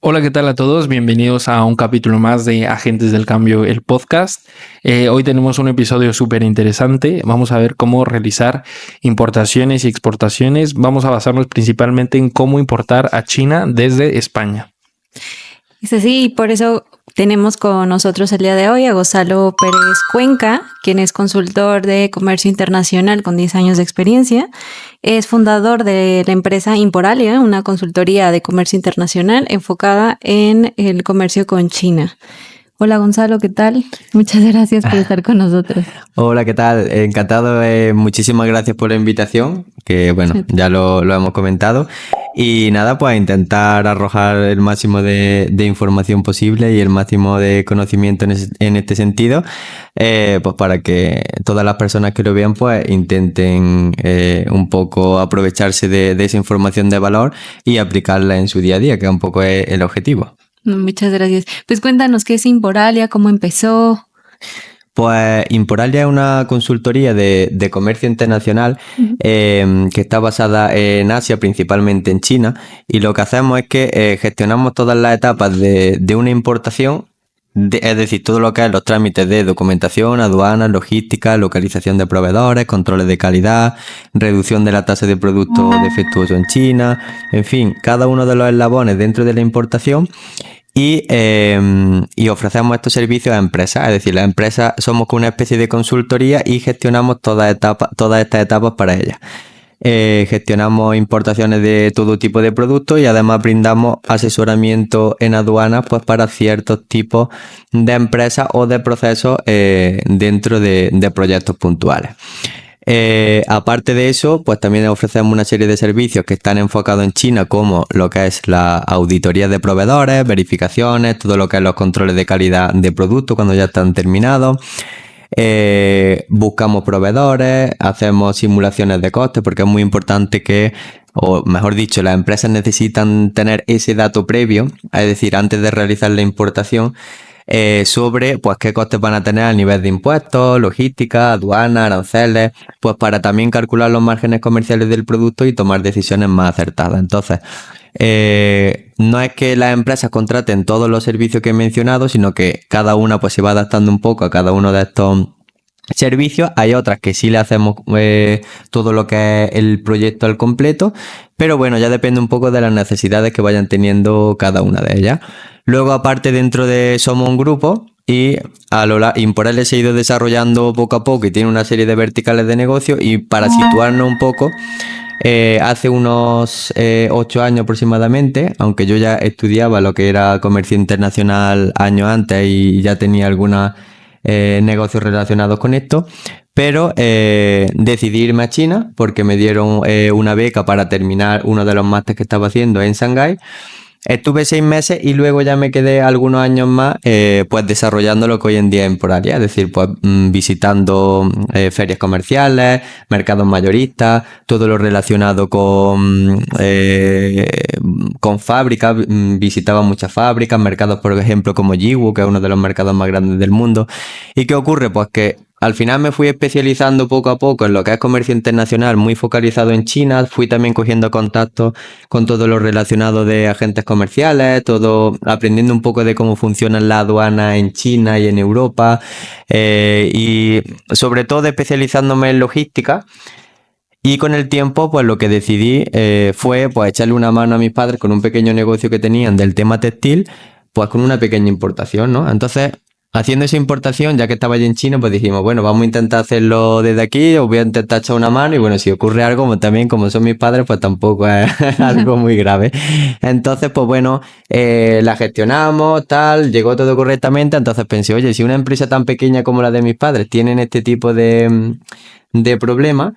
Hola, ¿qué tal a todos? Bienvenidos a un capítulo más de Agentes del Cambio, el podcast. Hoy tenemos un episodio súper interesante. Vamos a ver cómo realizar importaciones y exportaciones. Vamos a basarnos principalmente en cómo importar a China desde España. Es así, y por eso tenemos con nosotros el día de hoy a Gonzalo Pérez Cuenca, quien es consultor de comercio internacional con 10 años de experiencia. Es fundador de la empresa Imporalia, una consultoría de comercio internacional enfocada en el comercio con China. Hola Gonzalo, ¿qué tal? Muchas gracias por estar con nosotros. Hola, ¿qué tal? Encantado, muchísimas gracias por la invitación, que bueno, ya lo hemos comentado. Y nada, pues a intentar arrojar el máximo de información posible y el máximo de conocimiento en este sentido, pues para que todas las personas que lo vean pues intenten un poco aprovecharse de esa información de valor y aplicarla en su día a día, que un poco es el objetivo. Muchas gracias. Pues cuéntanos qué es Imporalia, cómo empezó. Pues Imporalia es una consultoría de comercio internacional que está basada en Asia, principalmente en China, y lo que hacemos es que gestionamos todas las etapas de una importación, es decir, todo lo que es los trámites de documentación, aduanas, logística, localización de proveedores, controles de calidad, reducción de la tasa de productos defectuosos en China, en fin, cada uno de los eslabones dentro de la importación. Y ofrecemos estos servicios a empresas, es decir, las empresas somos como una especie de consultoría y gestionamos todas estas etapas para ellas. Gestionamos importaciones de todo tipo de productos y además brindamos asesoramiento en aduanas pues para ciertos tipos de empresas o de procesos dentro de proyectos puntuales. Aparte de eso, pues también ofrecemos una serie de servicios que están enfocados en China, como lo que es la auditoría de proveedores, verificaciones, todo lo que es los controles de calidad de productos cuando ya están terminados. Buscamos proveedores, hacemos simulaciones de costes, porque es muy importante que, o mejor dicho, las empresas necesitan tener ese dato previo, es decir, antes de realizar la importación, sobre pues qué costes van a tener a nivel de impuestos, logística, aduana, aranceles, pues para también calcular los márgenes comerciales del producto y tomar decisiones más acertadas. Entonces, no es que las empresas contraten todos los servicios que he mencionado, sino que cada una pues se va adaptando un poco a cada uno de estos servicios. Hay otras que sí le hacemos todo lo que es el proyecto al completo, pero bueno, ya depende un poco de las necesidades que vayan teniendo cada una de ellas. Luego, aparte, dentro de Somos un grupo y Imporalia se ha ido desarrollando poco a poco y tiene una serie de verticales de negocio, y para situarnos un poco, hace unos 8 años aproximadamente, aunque yo ya estudiaba lo que era comercio internacional años antes y ya tenía algunos negocios relacionados con esto, pero decidí irme a China porque me dieron una beca para terminar uno de los másteres que estaba haciendo en Shanghái. Estuve 6 meses y luego ya me quedé algunos años más pues desarrollando lo que hoy en día es Imporalia, es decir, pues visitando ferias comerciales, mercados mayoristas, todo lo relacionado con fábricas. Visitaba muchas fábricas, mercados por ejemplo como Yiwu, que es uno de los mercados más grandes del mundo. ¿Y qué ocurre? Pues que al final me fui especializando poco a poco en lo que es comercio internacional, muy focalizado en China. Fui también cogiendo contactos con todo lo relacionado de agentes comerciales, todo aprendiendo un poco de cómo funcionan las aduanas en China y en Europa, y sobre todo especializándome en logística. Y con el tiempo, pues lo que decidí fue pues echarle una mano a mis padres con un pequeño negocio que tenían del tema textil, pues con una pequeña importación, ¿no? Entonces, haciendo esa importación, ya que estaba allí en China, pues dijimos, bueno, vamos a intentar hacerlo desde aquí, os voy a intentar echar una mano, y bueno, si ocurre algo, pues también como son mis padres, pues tampoco es algo muy grave. Entonces, pues bueno, la gestionamos, tal, llegó todo correctamente. Entonces pensé, oye, si una empresa tan pequeña como la de mis padres tienen este tipo de problemas,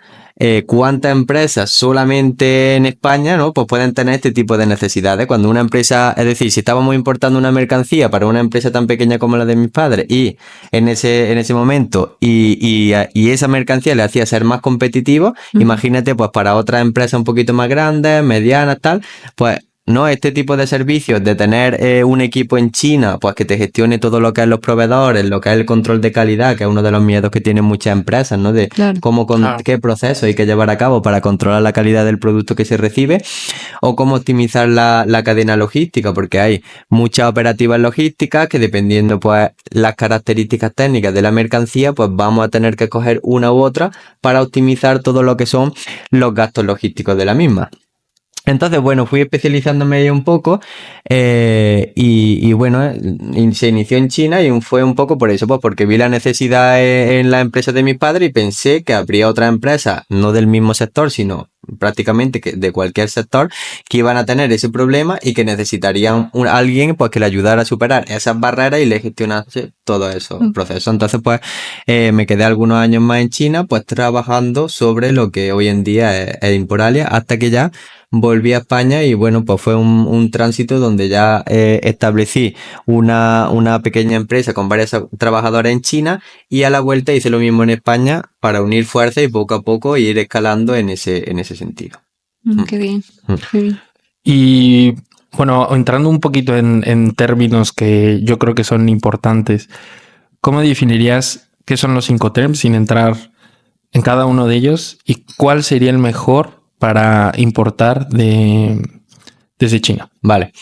¿cuántas empresas solamente en España, ¿no? Pues pueden tener este tipo de necesidades? Cuando una empresa, es decir, si estábamos importando una mercancía para una empresa tan pequeña como la de mis padres, y en ese momento y esa mercancía le hacía ser más competitivo, imagínate pues para otras empresas un poquito más grandes, medianas, tal, pues ¿no? Este tipo de servicios, de tener un equipo en China, pues que te gestione todo lo que es los proveedores, lo que es el control de calidad, que es uno de los miedos que tienen muchas empresas, ¿no? De Claro. Claro. qué proceso hay que llevar a cabo para controlar la calidad del producto que se recibe, o cómo optimizar la cadena logística, porque hay muchas operativas logísticas que dependiendo, pues, las características técnicas de la mercancía, pues vamos a tener que coger una u otra para optimizar todo lo que son los gastos logísticos de la misma. Entonces, bueno, fui especializándome ahí un poco y bueno, se inició en China y fue un poco por eso, pues porque vi la necesidad en la empresa de mis padres y pensé que habría otras empresas, no del mismo sector, sino prácticamente de cualquier sector, que iban a tener ese problema y que necesitarían alguien pues que le ayudara a superar esas barreras y le gestionase todos esos procesos. Entonces, pues me quedé algunos años más en China, pues trabajando sobre lo que hoy en día es Imporalia, hasta que ya volví a España y bueno, pues fue un tránsito donde ya establecí una pequeña empresa con varios trabajadores en China y a la vuelta hice lo mismo en España para unir fuerzas y poco a poco ir escalando en ese sentido. Qué bien, qué bien. Y bueno, entrando un poquito en términos que yo creo que son importantes, ¿cómo definirías qué son los Incoterms sin entrar en cada uno de ellos y cuál sería el mejor para importar desde China? Vale.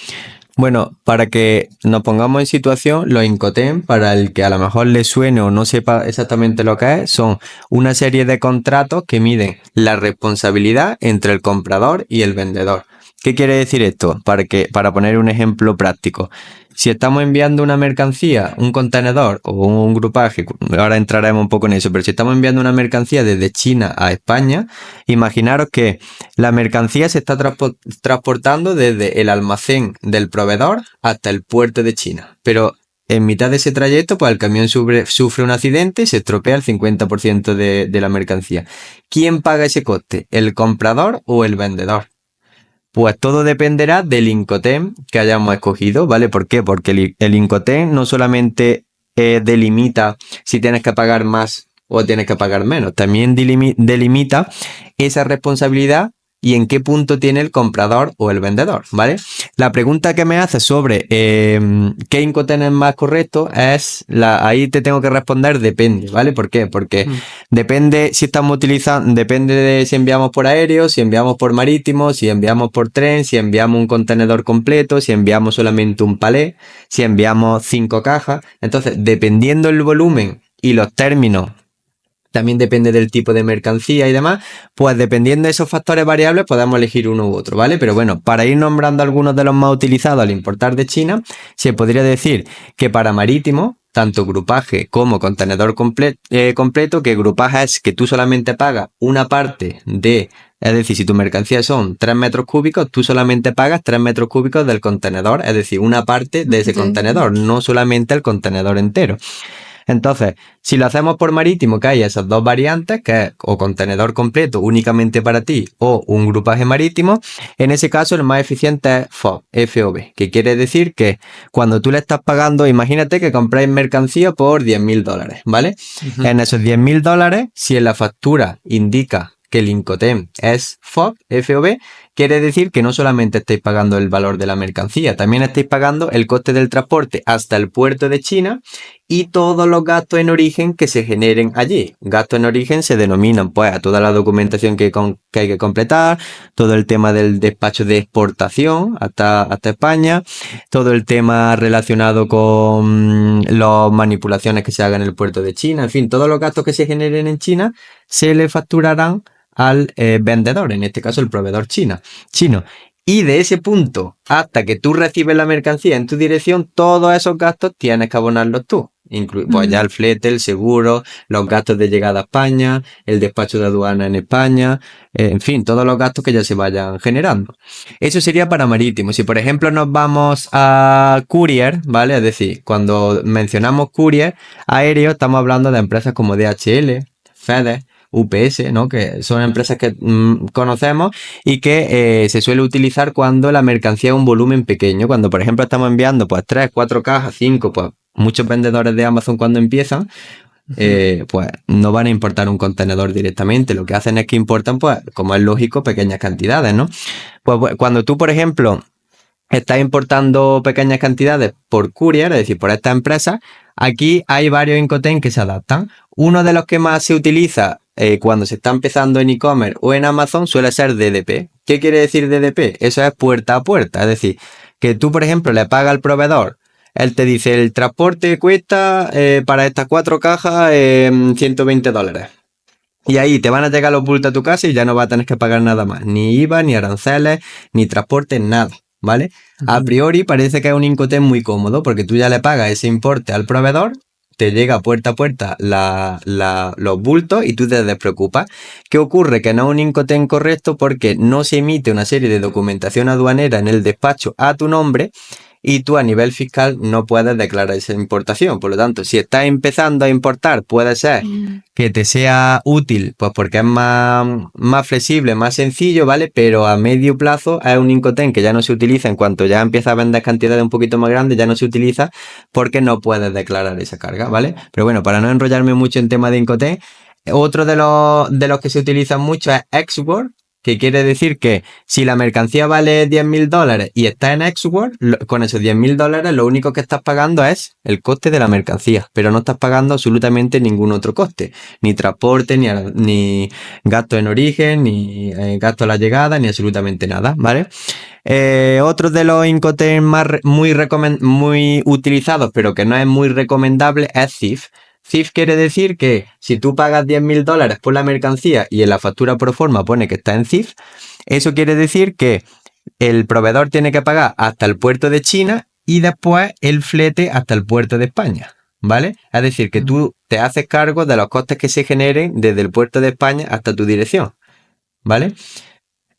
Bueno, para que nos pongamos en situación, los Incoterms, para el que a lo mejor le suene o no sepa exactamente lo que es, son una serie de contratos que miden la responsabilidad entre el comprador y el vendedor. ¿Qué quiere decir esto? Para poner un ejemplo práctico. Si estamos enviando una mercancía, un contenedor o un grupaje, ahora entraremos un poco en eso, pero si estamos enviando una mercancía desde China a España, imaginaros que la mercancía se está transportando desde el almacén del proveedor hasta el puerto de China. Pero en mitad de ese trayecto, pues el camión sufre un accidente y se estropea el 50% de la mercancía. ¿Quién paga ese coste? ¿El comprador o el vendedor? Pues todo dependerá del Incoterm que hayamos escogido, ¿vale? ¿Por qué? Porque el Incoterm no solamente delimita si tienes que pagar más o tienes que pagar menos, también delimita esa responsabilidad y en qué punto tiene el comprador o el vendedor, ¿vale? La pregunta que me hace sobre qué Incoterm es más correcto ahí te tengo que responder depende, ¿vale? ¿Por qué? Porque depende si estamos utilizando, depende de si enviamos por aéreo, si enviamos por marítimo, si enviamos por tren, si enviamos un contenedor completo, si enviamos solamente un palé, si enviamos 5 cajas. Entonces, dependiendo el volumen y los términos, también depende del tipo de mercancía y demás, pues dependiendo de esos factores variables podemos elegir uno u otro, ¿vale? Pero bueno, para ir nombrando algunos de los más utilizados al importar de China, se podría decir que para marítimo, tanto grupaje como contenedor completo, que grupaje es que tú solamente pagas una parte es decir, si tu mercancía son 3 metros cúbicos, tú solamente pagas 3 metros cúbicos del contenedor, es decir, una parte de ese contenedor, no solamente el contenedor entero. Entonces, si lo hacemos por marítimo, que hay esas dos variantes, que es o contenedor completo únicamente para ti o un grupaje marítimo, en ese caso el más eficiente es FOB, que quiere decir que cuando tú le estás pagando, imagínate que compráis mercancía por $10.000, ¿vale? En esos $10.000, si en la factura indica que el Incoterm es FOB, quiere decir que no solamente estáis pagando el valor de la mercancía, también estáis pagando el coste del transporte hasta el puerto de China y todos los gastos en origen que se generen allí. Gastos en origen se denominan pues a toda la documentación que hay que completar, todo el tema del despacho de exportación hasta España, todo el tema relacionado con las manipulaciones que se hagan en el puerto de China, en fin, todos los gastos que se generen en China se le facturarán al vendedor, en este caso el proveedor chino. Y de ese punto hasta que tú recibes la mercancía en tu dirección, todos esos gastos tienes que abonarlos tú. Pues ya el flete, el seguro, los gastos de llegada a España, el despacho de aduana en España, en fin, todos los gastos que ya se vayan generando. Eso sería para marítimo. Si por ejemplo nos vamos a courier, ¿vale? Es decir, cuando mencionamos courier aéreo, estamos hablando de empresas como DHL, FedEx, UPS, ¿no? Que son empresas que conocemos y que se suele utilizar cuando la mercancía es un volumen pequeño. Cuando, por ejemplo, estamos enviando pues 3, 4 cajas, 5, pues muchos vendedores de Amazon cuando empiezan, pues no van a importar un contenedor directamente. Lo que hacen es que importan, pues, como es lógico, pequeñas cantidades, ¿no? Pues cuando tú, por ejemplo, estás importando pequeñas cantidades por courier, es decir, por estas empresas, aquí hay varios Incoterms que se adaptan. Uno de los que más se utiliza cuando se está empezando en e-commerce o en Amazon suele ser DDP. ¿Qué quiere decir DDP? Eso es puerta a puerta, es decir, que tú, por ejemplo, le pagas al proveedor, él te dice, el transporte cuesta para estas 4 cajas $120. Y ahí te van a llegar los bultos a tu casa y ya no vas a tener que pagar nada más. Ni IVA, ni aranceles, ni transporte, nada, ¿vale? A priori parece que es un Incoterm muy cómodo porque tú ya le pagas ese importe al proveedor, te llega puerta a puerta los bultos y tú te despreocupas. ¿Qué ocurre? Que no es un Incoterm correcto porque no se emite una serie de documentación aduanera en el despacho a tu nombre y tú a nivel fiscal no puedes declarar esa importación. Por lo tanto, si estás empezando a importar, puede ser que te sea útil, pues porque es más flexible, más sencillo, ¿vale? Pero a medio plazo es un Incoterm que ya no se utiliza en cuanto ya empieza a vender cantidades un poquito más grandes, ya no se utiliza porque no puedes declarar esa carga, ¿vale? Pero bueno, para no enrollarme mucho en tema de Incoterm, otro de los que se utilizan mucho es Export, que quiere decir que si la mercancía vale $10.000 y está en Export, con esos $10.000 lo único que estás pagando es el coste de la mercancía, pero no estás pagando absolutamente ningún otro coste, ni transporte, ni gasto en origen, ni gasto a la llegada, ni absolutamente nada, ¿vale? Otro de los Incoterms muy utilizados, pero que no es muy recomendable, es CIF. CIF quiere decir que si tú pagas $10.000 por la mercancía y en la factura pro forma pone que está en CIF, eso quiere decir que el proveedor tiene que pagar hasta el puerto de China y después el flete hasta el puerto de España, ¿vale? Es decir, que tú te haces cargo de los costes que se generen desde el puerto de España hasta tu dirección, ¿vale?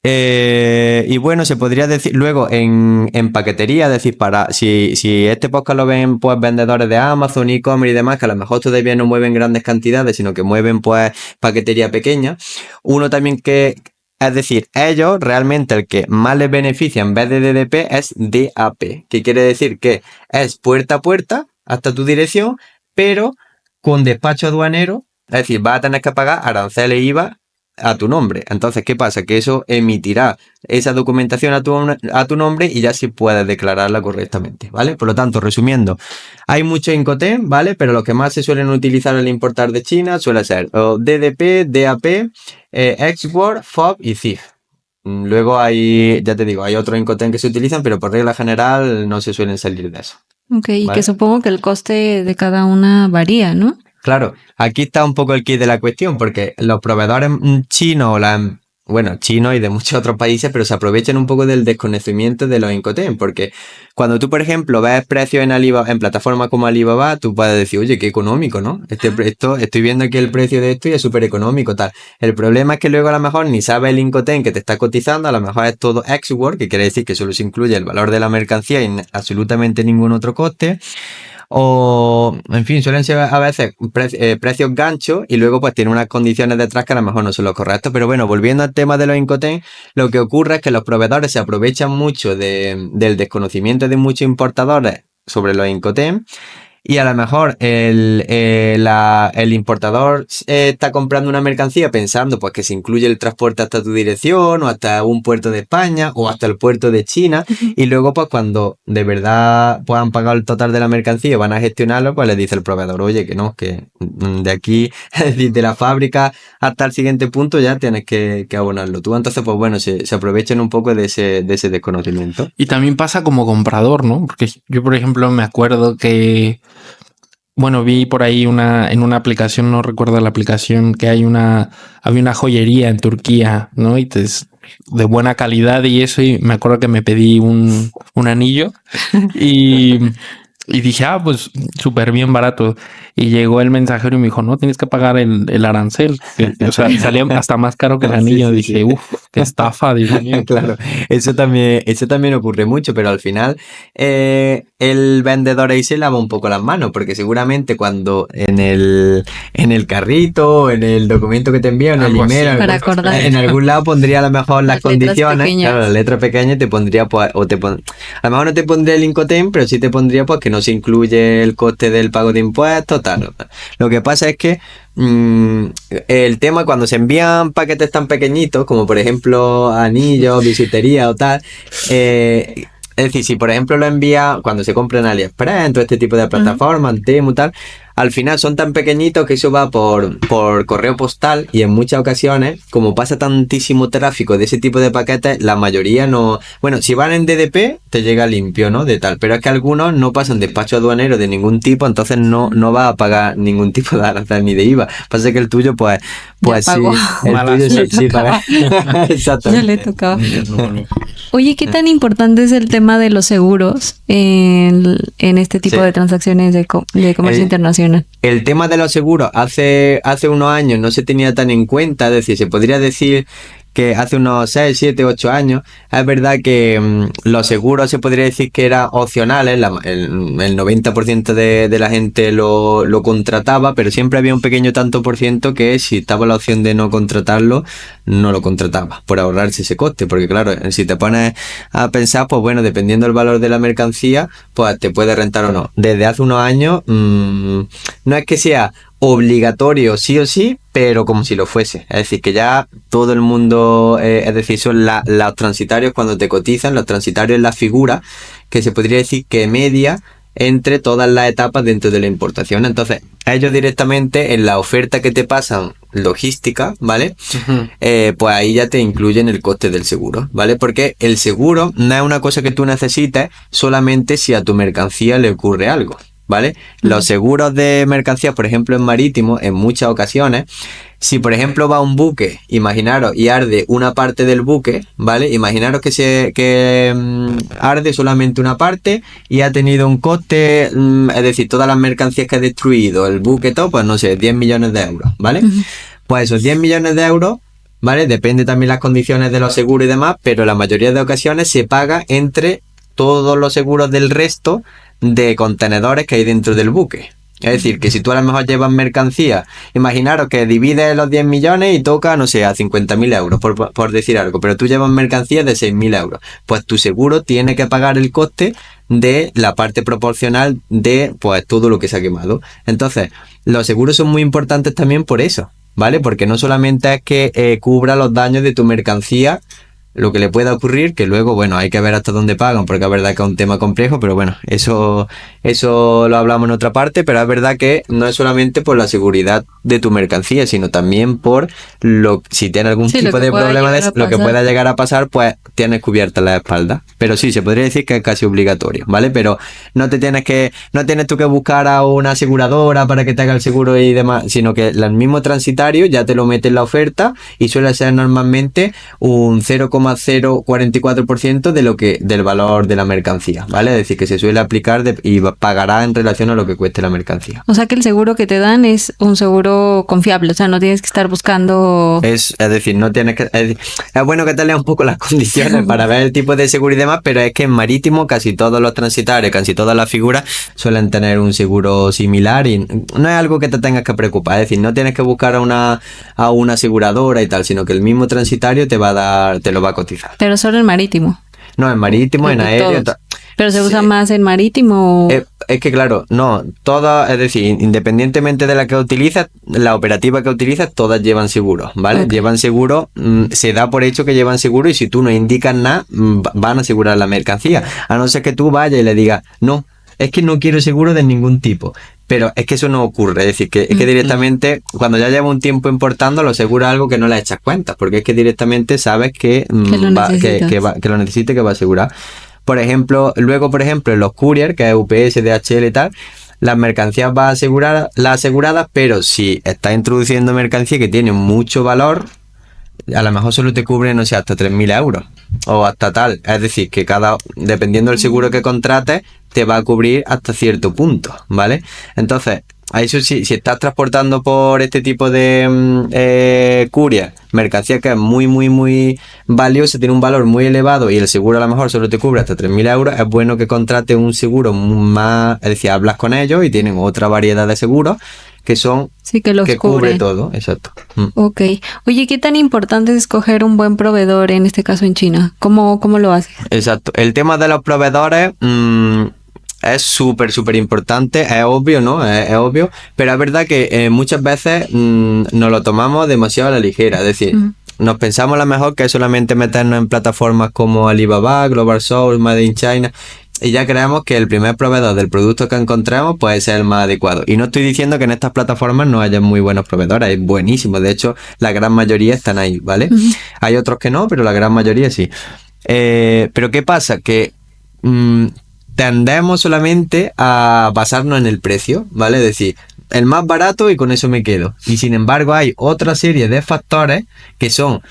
Y bueno, se podría decir luego en paquetería, es decir, si este podcast lo ven pues vendedores de Amazon, e-commerce y demás, que a lo mejor todavía no mueven grandes cantidades, sino que mueven pues paquetería pequeña, uno también es decir, ellos realmente el que más les beneficia en vez de DDP es DAP, que quiere decir que es puerta a puerta hasta tu dirección, pero con despacho aduanero, es decir, vas a tener que pagar aranceles e IVA a tu nombre. Entonces, ¿qué pasa? Que eso emitirá esa documentación a tu nombre y ya sí puedes declararla correctamente, ¿vale? Por lo tanto, resumiendo, hay muchos Incoterm, ¿vale? Pero los que más se suelen utilizar al importar de China suele ser DDP, DAP, Export, FOB y CIF. Luego ya te digo, hay otros Incoterm que se utilizan, pero por regla general no se suelen salir de eso. Ok, y ¿vale? que supongo que el coste de cada una varía, ¿no? Claro, aquí está un poco el kit de la cuestión, porque los proveedores chinos, chinos y de muchos otros países, pero se aprovechan un poco del desconocimiento de los Incoterm, porque cuando tú, por ejemplo, ves precios en plataformas como Alibaba, tú puedes decir, oye, qué económico, ¿no? Estoy viendo aquí el precio de esto y es súper económico, tal. El problema es que luego a lo mejor ni sabes el Incoterm que te está cotizando, a lo mejor es todo Export, que quiere decir que solo se incluye el valor de la mercancía y absolutamente ningún otro coste. O, en fin, suelen ser a veces precios ganchos y luego pues tiene unas condiciones detrás que a lo mejor no son los correctos. Pero bueno, volviendo al tema de los Incoterm, lo que ocurre es que los proveedores se aprovechan mucho del desconocimiento de muchos importadores sobre los Incoterm. Y a lo mejor el importador está comprando una mercancía pensando pues que se incluye el transporte hasta tu dirección o hasta un puerto de España o hasta el puerto de China y luego pues cuando de verdad pues han pagado el total de la mercancía y van a gestionarlo, pues les dice el proveedor, oye, que no, que de aquí, es decir, de la fábrica hasta el siguiente punto ya tienes que abonarlo tú. Entonces pues bueno, se aprovechan un poco de ese desconocimiento. Y también pasa como comprador, ¿no? Porque yo, por ejemplo, me acuerdo que, bueno, vi por ahí en una aplicación, no recuerdo la aplicación, que había una joyería en Turquía, ¿no? Y de buena calidad y eso, y me acuerdo que me pedí un anillo y dije, pues súper bien barato. Y llegó el mensajero y me dijo, no, tienes que pagar el arancel. O sea, salía hasta más caro que el anillo. Dije, qué estafa, Dios mío. Claro, eso también ocurre mucho, pero al final el vendedor ahí se lava un poco las manos, porque seguramente cuando en el carrito, en el documento que te envía, en el email, en algún lado pondría a lo mejor las condiciones, claro, la letra pequeña y te pondría, pues, a lo mejor no te pondría el Incoterm, pero sí te pondría pues que no se incluye el coste del pago de impuestos, tal. Lo que pasa es que el tema cuando se envían paquetes tan pequeñitos como por ejemplo anillos, bisutería o tal, Es decir, si por ejemplo lo envía cuando se compra en AliExpress, en todo este tipo de plataformas, Temu y tal, al final son tan pequeñitos que eso va por correo postal y en muchas ocasiones, como pasa tantísimo tráfico de ese tipo de paquetes, la mayoría no... Bueno, si van en DDP, te llega limpio, ¿no? De tal, pero es que algunos no pasan despacho aduanero de ningún tipo, entonces no va a pagar ningún tipo de aranzel ni de IVA. Pasa que el tuyo, pues sí, pagó. el Mala tuyo suerte. sí paga. Ya Exactamente. le tocaba. Oye, ¿qué tan importante es el tema de los seguros en este tipo Sí. de transacciones de comercio internacional? El tema de los seguros hace unos años no se tenía tan en cuenta, es decir, se podría decir que hace unos 6, 7, 8 años, es verdad que los seguros se podría decir que eran opcionales, el 90% de la gente lo contrataba, pero siempre había un pequeño tanto por ciento que si estaba la opción de no contratarlo, no lo contrataba, por ahorrarse ese coste, porque claro, si te pones a pensar, pues bueno, dependiendo del valor de la mercancía, pues te puede rentar o no. Desde hace unos años, no es que sea obligatorio sí o sí, pero como si lo fuese. Es decir, que ya todo el mundo, es decir, son los transitarios cuando te cotizan, los transitarios es la figura que se podría decir que media entre todas las etapas dentro de la importación. Entonces, ellos directamente en la oferta que te pasan logística, ¿vale? Pues ahí ya te incluyen el coste del seguro, ¿vale? Porque el seguro no es una cosa que tú necesites solamente si a tu mercancía le ocurre algo, ¿vale? Los seguros de mercancías, por ejemplo, en marítimo, en muchas ocasiones, si por ejemplo va un buque, imaginaros, y arde una parte del buque, ¿vale? Imaginaros que arde solamente una parte y ha tenido un coste, es decir, todas las mercancías que ha destruido, el buque, todo, pues no sé, 10 millones de euros, ¿vale? Pues esos 10 millones de euros, ¿vale? Depende también las condiciones de los seguros y demás, pero la mayoría de ocasiones se paga entre todos los seguros del resto de contenedores que hay dentro del buque. Es decir, que si tú a lo mejor llevas mercancía, imaginaros que divides los 10 millones y toca, no sé, a 50.000 euros, por decir algo, pero tú llevas mercancía de 6.000 euros, pues tu seguro tiene que pagar el coste de la parte proporcional de pues todo lo que se ha quemado. Entonces, los seguros son muy importantes también por eso, ¿vale? Porque no solamente es que cubra los daños de tu mercancía, lo que le pueda ocurrir, que luego, bueno, hay que ver hasta dónde pagan, porque es verdad que es un tema complejo, pero bueno, eso lo hablamos en otra parte, pero es verdad que no es solamente por la seguridad de tu mercancía, sino también por si tiene algún tipo de problema de lo que pueda llegar a pasar, pues tienes cubierta la espalda. Pero sí, se podría decir que es casi obligatorio, ¿vale? Pero no tienes tú que buscar a una aseguradora para que te haga el seguro y demás, sino que el mismo transitario ya te lo mete en la oferta y suele ser normalmente un 0,044% del valor de la mercancía, ¿vale? Es decir, que se suele aplicar y pagará en relación a lo que cueste la mercancía. O sea que el seguro que te dan es un seguro confiable, o sea, no tienes que estar buscando... Es decir, no tienes que... Es bueno que te leas un poco las condiciones para ver el tipo de seguro y demás, pero es que en marítimo casi todos los transitarios, casi todas las figuras suelen tener un seguro similar y no es algo que te tengas que preocupar, es decir, no tienes que buscar a una aseguradora y tal, sino que el mismo transitario te lo va a cotizar. Pero solo en marítimo. No, en marítimo, en aéreo. Pero se usa más en marítimo. Es que claro, no, todas, es decir, independientemente de la que utilizas, la operativa que utilizas, todas llevan seguro, ¿vale? Okay. Llevan seguro, se da por hecho que llevan seguro y si tú no indicas nada, van a asegurar la mercancía. A no ser que tú vayas y le digas, no, es que no quiero seguro de ningún tipo. Pero es que eso no ocurre, es decir, que directamente cuando ya lleva un tiempo importando lo asegura algo que no le echas cuenta, porque es que directamente sabes que lo necesite, que va a asegurar. Por ejemplo, en los courier, que es UPS, DHL y tal, las mercancías va a asegurar las aseguradas, pero si estás introduciendo mercancía que tiene mucho valor, a lo mejor solo te cubre, no sé, hasta 3.000 euros o hasta tal. Es decir, que dependiendo del seguro que contrates, te va a cubrir hasta cierto punto, ¿vale? Entonces, a eso si estás transportando por este tipo de courier, mercancía que es muy, muy, muy valiosa, tiene un valor muy elevado y el seguro a lo mejor solo te cubre hasta 3.000 euros, es bueno que contrates un seguro más, es decir, hablas con ellos y tienen otra variedad de seguros que son que cubre todo, exacto. Ok. Oye, ¿qué tan importante es escoger un buen proveedor, en este caso en China? ¿Cómo lo haces? Exacto. El tema de los proveedores es súper, súper importante, es obvio, ¿no? Es obvio, pero es verdad que muchas veces nos lo tomamos demasiado a la ligera, es decir, nos pensamos a lo mejor que es solamente meternos en plataformas como Alibaba, Global Source, Made in China, y ya creemos que el primer proveedor del producto que encontremos puede ser el más adecuado. Y no estoy diciendo que en estas plataformas no haya muy buenos proveedores, hay buenísimos, de hecho la gran mayoría están ahí, ¿vale? Hay otros que no, pero la gran mayoría sí. Pero ¿qué pasa? Que tendemos solamente a basarnos en el precio, ¿vale? Es decir, el más barato y con eso me quedo. Y sin embargo hay otra serie de factores que son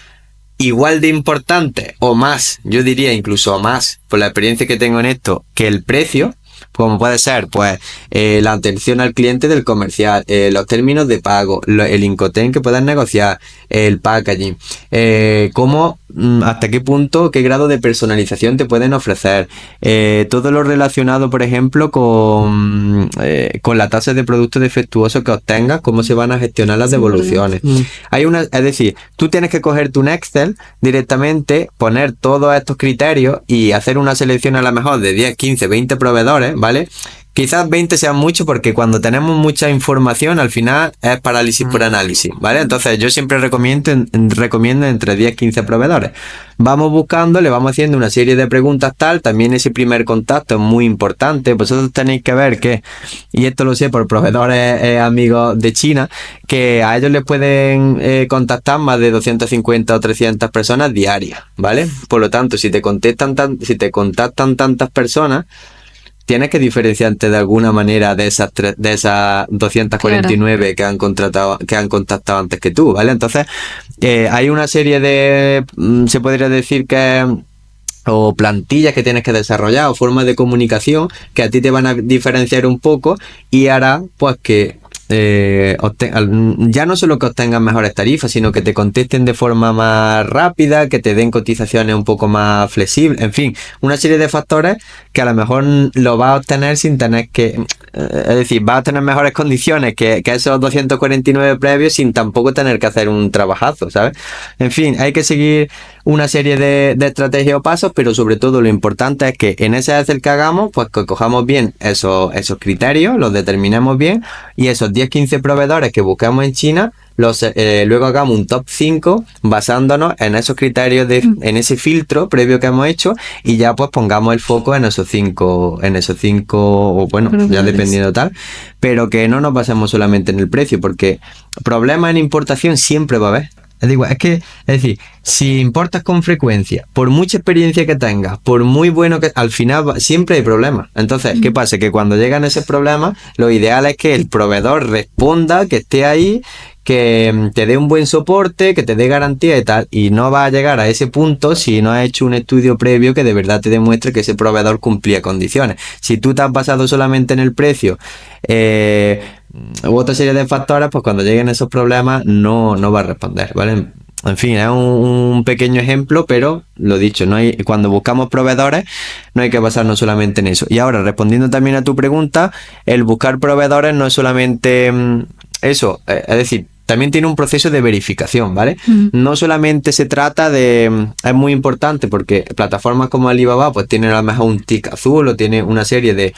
igual de importantes o más, yo diría incluso más, por la experiencia que tengo en esto, que el precio, como puede ser pues la atención al cliente del comercial, los términos de pago, el Incoterm que puedas negociar, el packaging, cómo, hasta qué punto, qué grado de personalización te pueden ofrecer, todo lo relacionado por ejemplo con la tasa de producto defectuoso que obtengas, cómo se van a gestionar las devoluciones. Es decir, tú tienes que cogerte un Excel directamente, poner todos estos criterios y hacer una selección a lo mejor de 10, 15, 20 proveedores, ¿vale? Quizás 20 sean mucho porque cuando tenemos mucha información al final es parálisis por análisis, ¿vale? Entonces yo siempre recomiendo entre 10 y 15 proveedores. Vamos buscando, le vamos haciendo una serie de preguntas tal, también ese primer contacto es muy importante. Vosotros tenéis que ver que, y esto lo sé por proveedores amigos de China, que a ellos les pueden contactar más de 250 o 300 personas diarias, ¿vale? Por lo tanto, si te contactan tantas personas, tienes que diferenciarte de alguna manera de esas 249 claro, que han contactado antes que tú, ¿vale? Entonces, hay una serie de, se podría decir que o plantillas que tienes que desarrollar o formas de comunicación que a ti te van a diferenciar un poco y hará pues que ya no solo que obtengan mejores tarifas, sino que te contesten de forma más rápida, que te den cotizaciones un poco más flexibles, en fin, una serie de factores que a lo mejor lo vas a obtener sin tener que, es decir, vas a tener mejores condiciones que esos 249 previos sin tampoco tener que hacer un trabajazo, ¿sabes? En fin, hay que seguir una serie de estrategias o pasos, pero sobre todo lo importante es que en ese Excel que hagamos, pues que cojamos bien esos criterios, los determinemos bien y esos 10-15 proveedores que buscamos en China, luego hagamos un top 5 basándonos en esos criterios, en ese filtro previo que hemos hecho y ya pues pongamos el foco en esos cinco o bueno, ya dependiendo tal, pero que no nos basemos solamente en el precio porque problemas en importación siempre va a haber. Es decir, si importas con frecuencia, por mucha experiencia que tengas, por muy bueno que, al final siempre hay problemas. Entonces, ¿qué pasa? Que cuando llegan esos problemas, lo ideal es que el proveedor responda, que esté ahí, que te dé un buen soporte, que te dé garantía y tal, y no va a llegar a ese punto si no has hecho un estudio previo que de verdad te demuestre que ese proveedor cumplía condiciones. Si tú te has basado solamente en el precio, u otra serie de factores, pues cuando lleguen esos problemas no va a responder, ¿vale? En fin, es un pequeño ejemplo, pero lo dicho, cuando buscamos proveedores no hay que basarnos solamente en eso. Y ahora, respondiendo también a tu pregunta, el buscar proveedores no es solamente eso, es decir, también tiene un proceso de verificación, ¿vale? No solamente se trata de... Es muy importante porque plataformas como Alibaba pues tienen a lo mejor un tick azul o tiene una serie de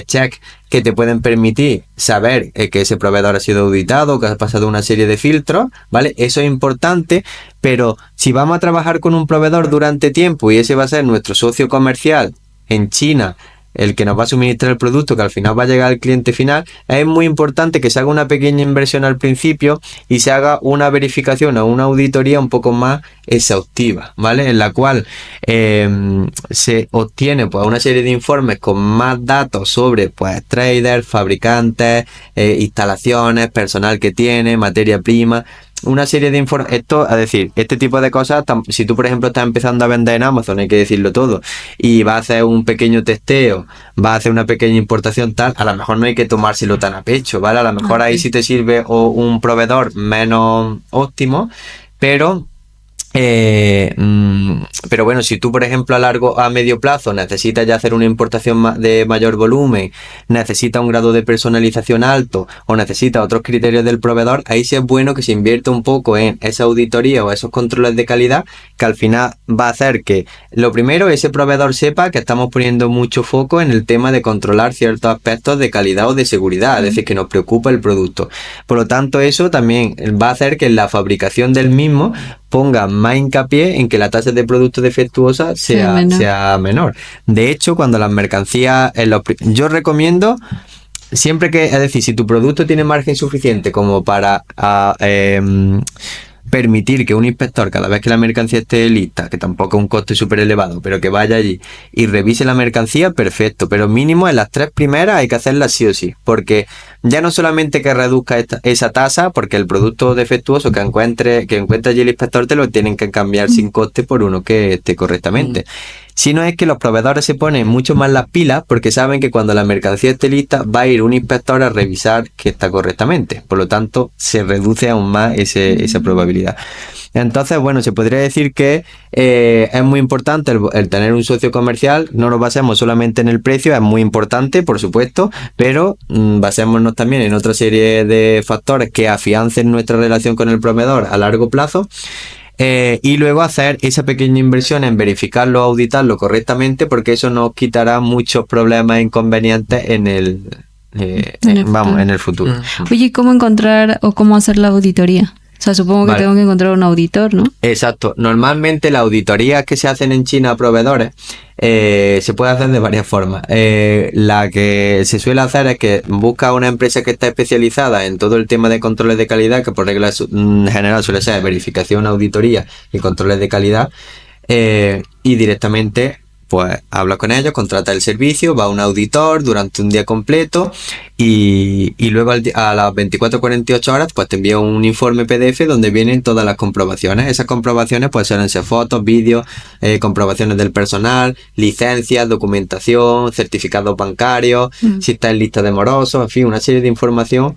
check que te pueden permitir saber que ese proveedor ha sido auditado, que ha pasado una serie de filtros, ¿vale? Eso es importante, pero si vamos a trabajar con un proveedor durante tiempo y ese va a ser nuestro socio comercial en China, el que nos va a suministrar el producto que al final va a llegar al cliente final, es muy importante que se haga una pequeña inversión al principio y se haga una verificación o una auditoría un poco más exhaustiva, ¿vale? En la cual se obtiene pues una serie de informes con más datos sobre pues traders, fabricantes, instalaciones, personal que tiene, materia prima, una serie de informes. Esto, es decir, este tipo de cosas, si tú por ejemplo estás empezando a vender en Amazon, hay que decirlo todo, y vas a hacer un pequeño testeo, vas a hacer una pequeña importación tal, a lo mejor no hay que tomárselo tan a pecho, ¿vale? A lo mejor ahí sí te sirve un proveedor menos óptimo, pero Pero bueno, si tú, por ejemplo, a medio plazo necesitas ya hacer una importación de mayor volumen, necesitas un grado de personalización alto o necesitas otros criterios del proveedor, ahí sí es bueno que se invierta un poco en esa auditoría o esos controles de calidad, que al final va a hacer que, lo primero, ese proveedor sepa que estamos poniendo mucho foco en el tema de controlar ciertos aspectos de calidad o de seguridad, es decir, que nos preocupa el producto. Por lo tanto, eso también va a hacer que en la fabricación del mismo ponga más hincapié en que la tasa de producto defectuosa sea menor. De hecho, cuando las mercancías, yo recomiendo siempre que, es decir, si tu producto tiene margen suficiente como para permitir que un inspector, cada vez que la mercancía esté lista, que tampoco es un coste súper elevado, pero que vaya allí y revise la mercancía, perfecto, pero mínimo en las 3 primeras hay que hacerlas sí o sí, porque ya no solamente que reduzca esa tasa, porque el producto defectuoso que encuentre allí el inspector te lo tienen que cambiar sin coste por uno que esté correctamente. Sino es que los proveedores se ponen mucho más las pilas porque saben que cuando la mercancía esté lista va a ir un inspector a revisar que está correctamente. Por lo tanto, se reduce aún más esa probabilidad. Entonces, bueno, se podría decir que es muy importante el tener un socio comercial. No nos basemos solamente en el precio, es muy importante, por supuesto, pero basémonos también en otra serie de factores que afiancen nuestra relación con el proveedor a largo plazo. Y luego hacer esa pequeña inversión en verificarlo, auditarlo correctamente, porque eso nos quitará muchos problemas e inconvenientes en el futuro. Oye, ¿cómo encontrar o cómo hacer la auditoría? O sea, supongo que tengo que encontrar un auditor, ¿no? Exacto. Normalmente las auditorías que se hacen en China a proveedores se puede hacer de varias formas. La que se suele hacer es que busca una empresa que está especializada en todo el tema de controles de calidad, que por regla general suele ser verificación, auditoría y controles de calidad, y directamente pues habla con ellos, contrata el servicio, va a un auditor durante un día completo y luego a las 24-48 horas pues te envía un informe PDF donde vienen todas las comprobaciones. Esas comprobaciones pues suelen ser fotos, vídeos, comprobaciones del personal, licencias, documentación, certificados bancarios, si está en lista de morosos, en fin, una serie de información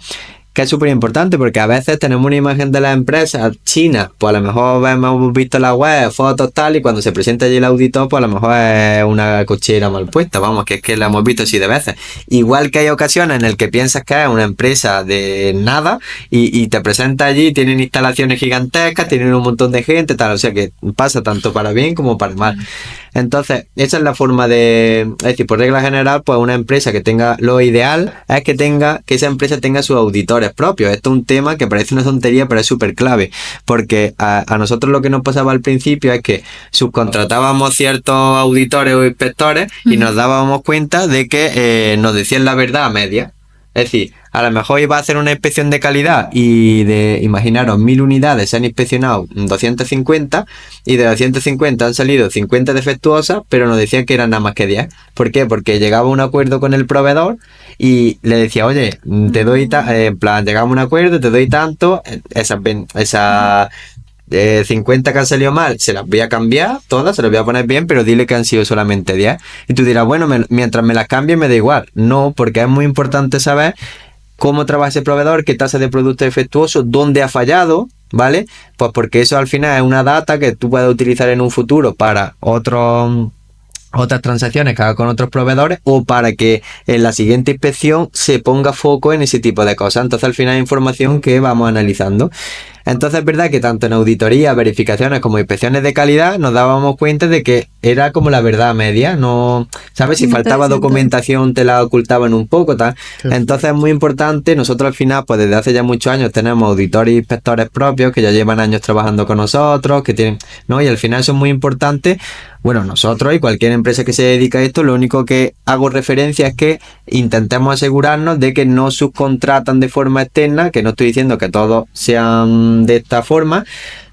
que es súper importante porque a veces tenemos una imagen de las empresas chinas, pues a lo mejor hemos visto la web, fotos tal, y cuando se presenta allí el auditor, pues a lo mejor es una cochera mal puesta, vamos, que es que la hemos visto así de veces. Igual que hay ocasiones en las que piensas que es una empresa de nada y te presenta allí, tienen instalaciones gigantescas, tienen un montón de gente, tal, o sea que pasa tanto para bien como para mal. Entonces, esa es la forma es decir, por regla general, pues una empresa que tenga, lo ideal es que esa empresa tenga sus auditores propios. Esto es un tema que parece una tontería, pero es súper clave, porque a nosotros lo que nos pasaba al principio es que subcontratábamos ciertos auditores o inspectores y nos dábamos cuenta de que nos decían la verdad a media. Es decir, a lo mejor iba a hacer una inspección de calidad y imaginaros, 1000 unidades se han inspeccionado 250 y de 250 han salido 50 defectuosas, pero nos decían que eran nada más que 10. ¿Por qué? Porque llegaba a un acuerdo con el proveedor y le decía, oye, te doy en plan, llegamos a un acuerdo, te doy tanto, esas 50 que han salido mal, se las voy a cambiar todas, se las voy a poner bien, pero dile que han sido solamente 10. Y tú dirás, bueno, mientras me las cambie me da igual. No, porque es muy importante saber cómo trabaja ese proveedor, qué tasa de producto defectuoso, dónde ha fallado, ¿vale? Pues porque eso al final es una data que tú puedes utilizar en un futuro para otras transacciones que haga con otros proveedores o para que en la siguiente inspección se ponga foco en ese tipo de cosas. Entonces al final hay información que vamos analizando. Entonces es verdad que tanto en auditoría, verificaciones como inspecciones de calidad nos dábamos cuenta de que era como la verdad media, no, ¿sabes? Si faltaba documentación te la ocultaban un poco, tal. Entonces es muy importante, nosotros al final, pues desde hace ya muchos años tenemos auditores y inspectores propios que ya llevan años trabajando con nosotros, que tienen, ¿no? Y al final eso es muy importante. Bueno, nosotros y cualquier empresa que se dedica a esto, lo único que hago referencia es que intentemos asegurarnos de que no subcontratan de forma externa, que no estoy diciendo que todos sean de esta forma,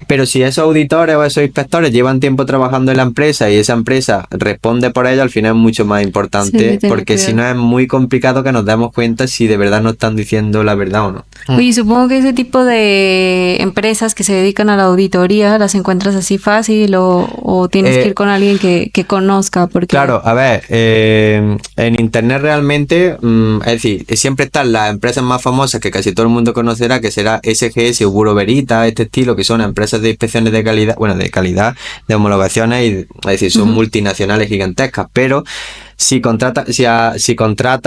pero si esos auditores o esos inspectores llevan tiempo trabajando en la empresa y esa empresa responde por ello, al final es mucho más importante, sí, porque si no es muy complicado que nos demos cuenta si de verdad nos están diciendo la verdad o no. Oye, supongo que ese tipo de empresas que se dedican a la auditoría las encuentras así fácil o tienes que ir con alguien que conozca. Porque... Claro, a ver, en internet realmente, es decir, siempre están las empresas más famosas que casi todo el mundo conocerá, que será SGS o Bureau Veritas, Narita, este estilo, que son empresas de inspecciones de calidad, bueno, de calidad, de homologaciones, es decir, son multinacionales gigantescas, pero si contrata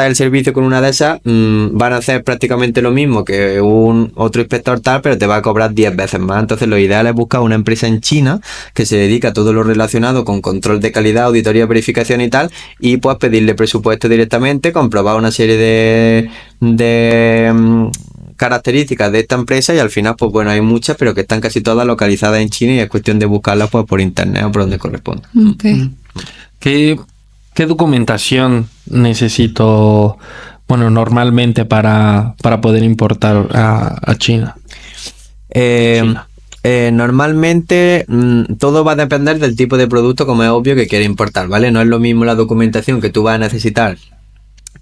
el servicio con una de esas, van a hacer prácticamente lo mismo que un otro inspector tal, pero te va a cobrar 10 veces más. Entonces lo ideal es buscar una empresa en China que se dedica a todo lo relacionado con control de calidad, auditoría, verificación y tal, y pues pedirle presupuesto directamente, comprobar una serie de características de esta empresa, y al final pues bueno, hay muchas, pero que están casi todas localizadas en China, y es cuestión de buscarlas pues por internet o por donde corresponda. Okay. ¿Qué documentación necesito, bueno, normalmente para poder importar a China? Normalmente todo va a depender del tipo de producto, como es obvio, que quieres importar, ¿vale? No es lo mismo la documentación que tú vas a necesitar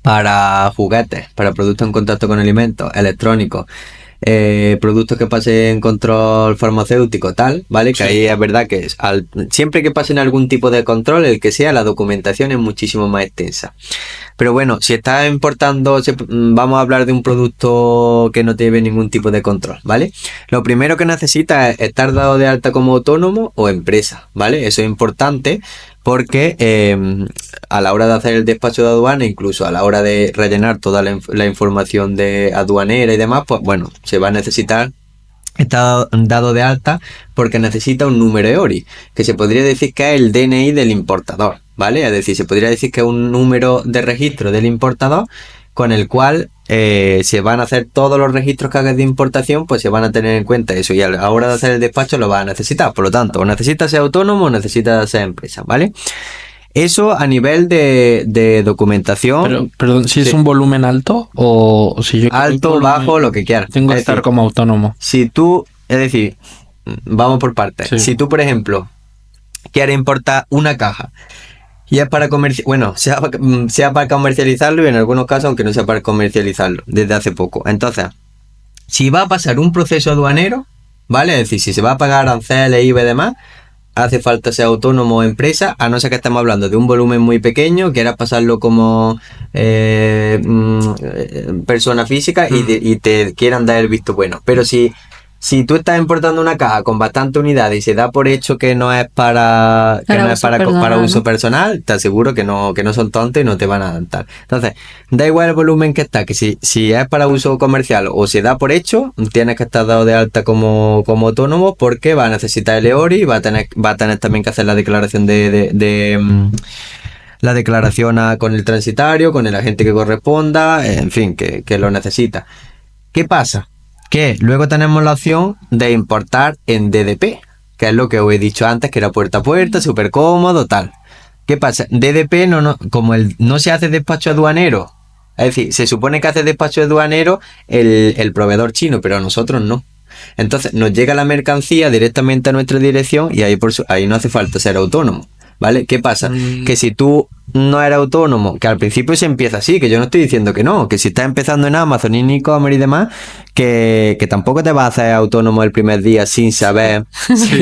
para juguetes, para productos en contacto con alimentos, electrónicos, productos que pasen control farmacéutico, tal, ¿vale? Que ahí es verdad que siempre que pasen algún tipo de control, el que sea, la documentación es muchísimo más extensa. Pero bueno, si estás importando, vamos a hablar de un producto que no lleve ningún tipo de control, ¿vale? Lo primero que necesitas es estar dado de alta como autónomo o empresa, ¿vale? Eso es importante porque a la hora de hacer el despacho de aduana, incluso a la hora de rellenar toda la información de aduanera y demás, pues bueno, se va a necesitar estar dado de alta, porque necesita un número EORI, que se podría decir que es el DNI del importador, ¿vale? Es decir, se podría decir que es un número de registro del importador con el cual se van a hacer todos los registros que hagas de importación, pues se van a tener en cuenta eso, y a la hora de hacer el despacho lo vas a necesitar. Por lo tanto, o necesitas ser autónomo o necesitas ser empresa, ¿vale? Eso a nivel de documentación. Pero, perdón, ¿si es un volumen alto o si yo... Alto, bajo, lo que quieras. Tengo que estar como autónomo. Si tú, es decir, vamos por partes. Sí. Si tú, por ejemplo, quieres importar una caja y es para sea para comercializarlo, y en algunos casos, aunque no sea para comercializarlo, desde hace poco. Entonces, si va a pasar un proceso aduanero, ¿vale? Es decir, si se va a pagar aranceles, IVA y demás, hace falta ser autónomo o empresa, a no ser que estemos hablando de un volumen muy pequeño, quieras pasarlo como persona física y te quieran dar el visto bueno. Pero si tú estás importando una caja con bastantes unidades y se da por hecho que no es para uso personal, te aseguro que no son tontos y no te van a adaptar. Entonces, da igual el volumen que está, que si es para uso comercial o se da por hecho, tienes que estar dado de alta como autónomo, porque va a necesitar el EORI y va a tener también que hacer la declaración la declaración con el transitario, con el agente que corresponda, en fin, que lo necesita. ¿Qué pasa? Que luego tenemos la opción de importar en DDP, que es lo que os he dicho antes, que era puerta a puerta, súper cómodo, tal. ¿Qué pasa? DDP como no se hace despacho aduanero, es decir, se supone que hace despacho aduanero el proveedor chino, pero a nosotros no. Entonces nos llega la mercancía directamente a nuestra dirección y ahí no hace falta ser autónomo, ¿vale? ¿Qué pasa? Que si tú no eres autónomo, que al principio se empieza así, que yo no estoy diciendo que no, que si estás empezando en Amazon, en e-commerce y demás, que tampoco te vas a hacer autónomo el primer día sin saber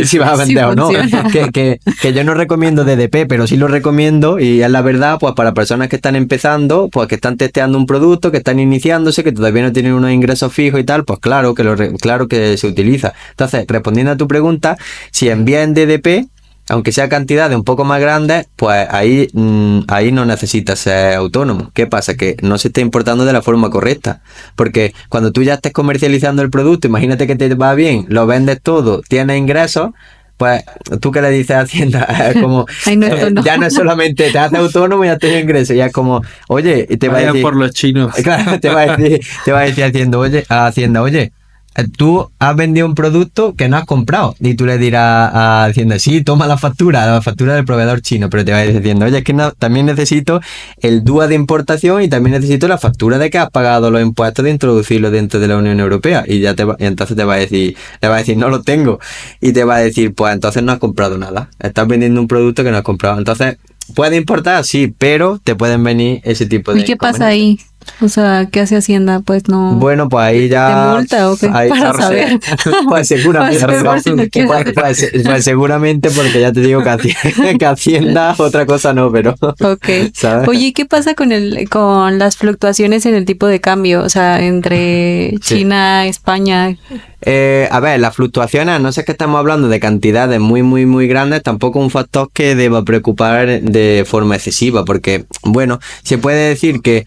si vas a vender o no. Que yo no recomiendo DDP, pero sí lo recomiendo, y es la verdad, pues para personas que están empezando, pues que están testeando un producto, que están iniciándose, que todavía no tienen unos ingresos fijos y tal, pues claro que se utiliza. Entonces, respondiendo a tu pregunta, si envías en DDP, aunque sea cantidades un poco más grandes, pues ahí no necesitas ser autónomo. ¿Qué pasa? Que no se está importando de la forma correcta. Porque cuando tú ya estés comercializando el producto, imagínate que te va bien, lo vendes todo, tienes ingresos, pues tú que le dices a Hacienda, como ay, no, ya no es solamente te haces autónomo y ya tienes ingresos, ya es como, oye, y te va a decir por los chinos. Claro, te va a decir Hacienda, oye, tú has vendido un producto que no has comprado, y tú le dirás a Hacienda, sí, toma la factura del proveedor chino, pero te va a ir diciendo, oye, es que también necesito el DUA de importación y también necesito la factura de que has pagado los impuestos de introducirlo dentro de la Unión Europea, y entonces le va a decir, no lo tengo, y te va a decir, pues entonces no has comprado nada, estás vendiendo un producto que no has comprado. Entonces, ¿puede importar? Sí, pero te pueden venir ese tipo de... ¿Y qué pasa ahí? O sea, ¿qué hace Hacienda? Pues no. Bueno, pues ahí ya... ¿Te multa o qué? Ahí, Para claro, saber. Pues seguramente. Para saber por si no quieres. Pues seguramente, porque ya te digo que Hacienda otra cosa no, pero... Ok. ¿sabes? Oye, ¿y qué pasa con las fluctuaciones en el tipo de cambio? O sea, entre Sí. China, España. A ver, las fluctuaciones, a no ser que estamos hablando de cantidades muy grandes, tampoco es un factor que deba preocupar de forma excesiva, porque, bueno, se puede decir que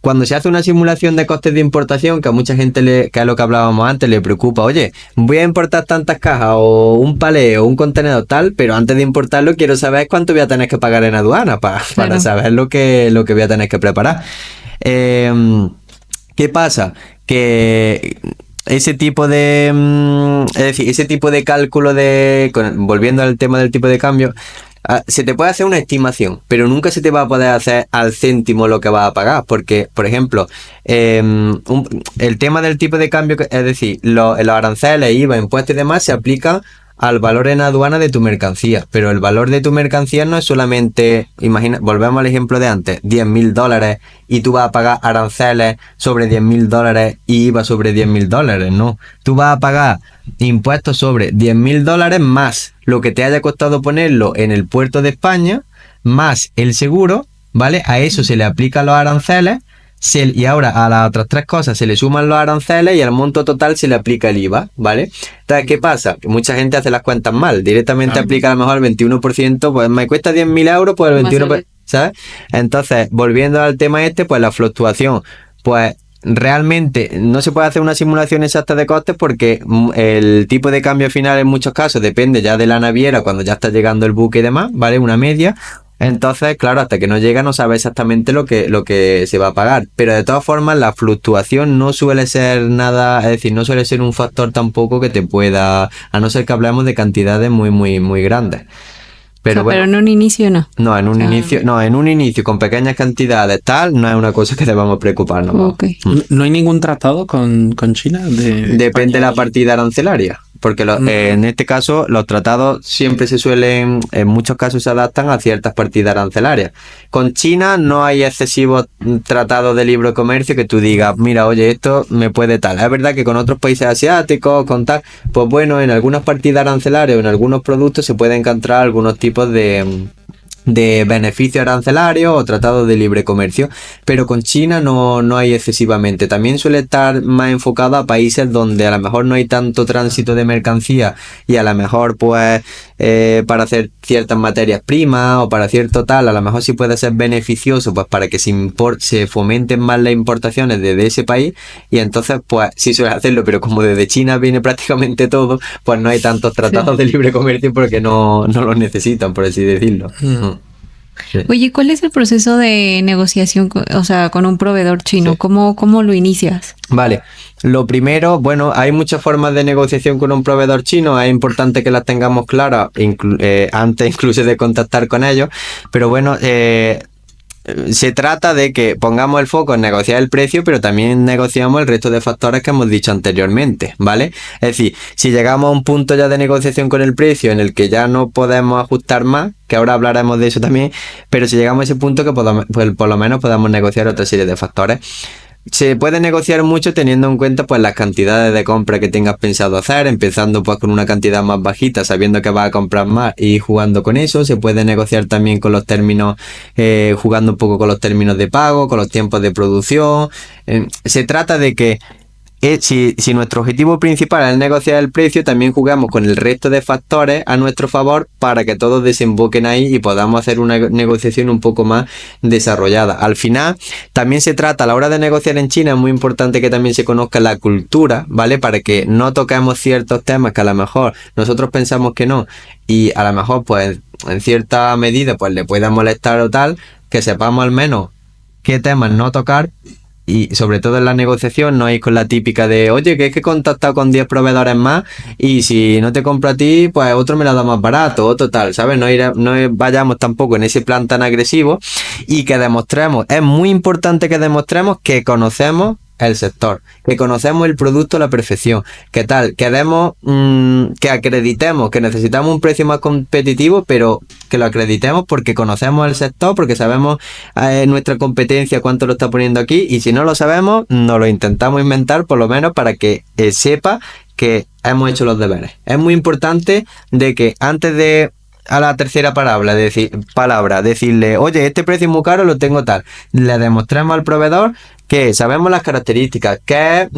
cuando se hace una simulación de costes de importación, que a mucha gente, que es lo que hablábamos antes, le preocupa, oye, voy a importar tantas cajas o un palé o un contenedor tal, pero antes de importarlo quiero saber cuánto voy a tener que pagar en aduana para Claro. saber lo que voy a tener que preparar. ¿Qué pasa? Que ese tipo de, es decir, ese tipo de cálculo volviendo al tema del tipo de cambio, se te puede hacer una estimación, pero nunca se te va a poder hacer al céntimo lo que vas a pagar, porque, por ejemplo, el tema del tipo de cambio, es decir, los aranceles, IVA, impuestos y demás se aplican al valor en aduana de tu mercancía, pero el valor de tu mercancía no es solamente, imagina, volvemos al ejemplo de antes, $10.000 y tú vas a pagar aranceles sobre $10.000 y IVA sobre $10.000, no, tú vas a pagar impuestos sobre $10.000 más lo que te haya costado ponerlo en el puerto de España, más el seguro, ¿vale? A eso se le aplican los aranceles. Y ahora a las otras tres cosas se le suman los aranceles y al monto total se le aplica el IVA, ¿vale? Entonces, ¿qué pasa? Que mucha gente hace las cuentas mal, directamente aplica a lo mejor el 21%, pues me cuesta 10.000 euros, pues el 21%, ¿sabes? Entonces, volviendo al tema pues la fluctuación, pues realmente no se puede hacer una simulación exacta de costes porque el tipo de cambio final en muchos casos depende ya de la naviera cuando ya está llegando el buque y demás, ¿vale? Una media. Entonces, claro, hasta que no llega no sabe exactamente lo que se va a pagar. Pero de todas formas, la fluctuación no suele ser nada, es decir, no suele ser un factor tampoco que te pueda, a no ser que hablemos de cantidades muy grandes. Pero O sea, bueno, pero en un inicio no. no, en un O sea, inicio, no, en un inicio con pequeñas cantidades tal, no es una cosa que debamos preocuparnos. ¿No? Ok. ¿No hay ningún tratado con China? Depende de la partida arancelaria, porque en este caso los tratados siempre se suelen, en muchos casos se adaptan a ciertas partidas arancelarias. Con China no hay excesivos tratados de libre comercio que tú digas, mira, oye, esto me puede tal. Es verdad que con otros países asiáticos, con tal, pues bueno, en algunas partidas arancelarias o en algunos productos se pueden encontrar algunos tipos de beneficios arancelarios o tratados de libre comercio, pero con China no hay excesivamente. También suele estar más enfocado a países donde a lo mejor no hay tanto tránsito de mercancía y a lo mejor pues para hacer ciertas materias primas o para cierto tal, a lo mejor sí puede ser beneficioso pues para que se fomenten más las importaciones desde ese país y entonces pues sí suele hacerlo, pero como desde China viene prácticamente todo, pues no hay tantos tratados de libre comercio porque no los necesitan, por así decirlo. Sí. Oye, ¿cuál es el proceso de negociación, o sea, con un proveedor chino? Sí. ¿Cómo lo inicias? Vale, lo primero, bueno, hay muchas formas de negociación con un proveedor chino, es importante que las tengamos claras antes incluso de contactar con ellos, pero bueno, se trata de que pongamos el foco en negociar el precio, pero también negociamos el resto de factores que hemos dicho anteriormente, ¿vale? Es decir, si llegamos a un punto ya de negociación con el precio en el que ya no podemos ajustar más, que ahora hablaremos de eso también, pero si llegamos a ese punto que pues, por lo menos podamos negociar otra serie de factores. Se puede negociar mucho teniendo en cuenta pues las cantidades de compra que tengas pensado hacer, empezando pues con una cantidad más bajita, sabiendo que vas a comprar más y jugando con eso. Se puede negociar también con los términos, jugando un poco con los términos de pago, con los tiempos de producción. Se trata de que si nuestro objetivo principal es negociar el precio, también jugamos con el resto de factores a nuestro favor para que todos desemboquen ahí y podamos hacer una negociación un poco más desarrollada. Al final, también se trata, a la hora de negociar en China, es muy importante que también se conozca la cultura, ¿vale? Para que no toquemos ciertos temas que a lo mejor nosotros pensamos que no y a lo mejor pues en cierta medida pues le pueda molestar o tal, que sepamos al menos qué temas no tocar. Y sobre todo en la negociación no ir con la típica de, oye, que es que he contactado con 10 proveedores más y si no te compro a ti, pues otro me la da más barato, o total, ¿sabes? No vayamos tampoco en ese plan tan agresivo y que demostremos, es muy importante que demostremos que conocemos el sector, que conocemos el producto a la perfección, que tal, queremos que acreditemos que necesitamos un precio más competitivo, pero que lo acreditemos porque conocemos el sector, porque sabemos nuestra competencia cuánto lo está poniendo aquí, y si no lo sabemos, nos lo intentamos inventar por lo menos para que sepa que hemos hecho los deberes. Es muy importante de que antes de a la tercera decirle, oye, este precio es muy caro, lo tengo tal, le demostremos al proveedor que sabemos las características, que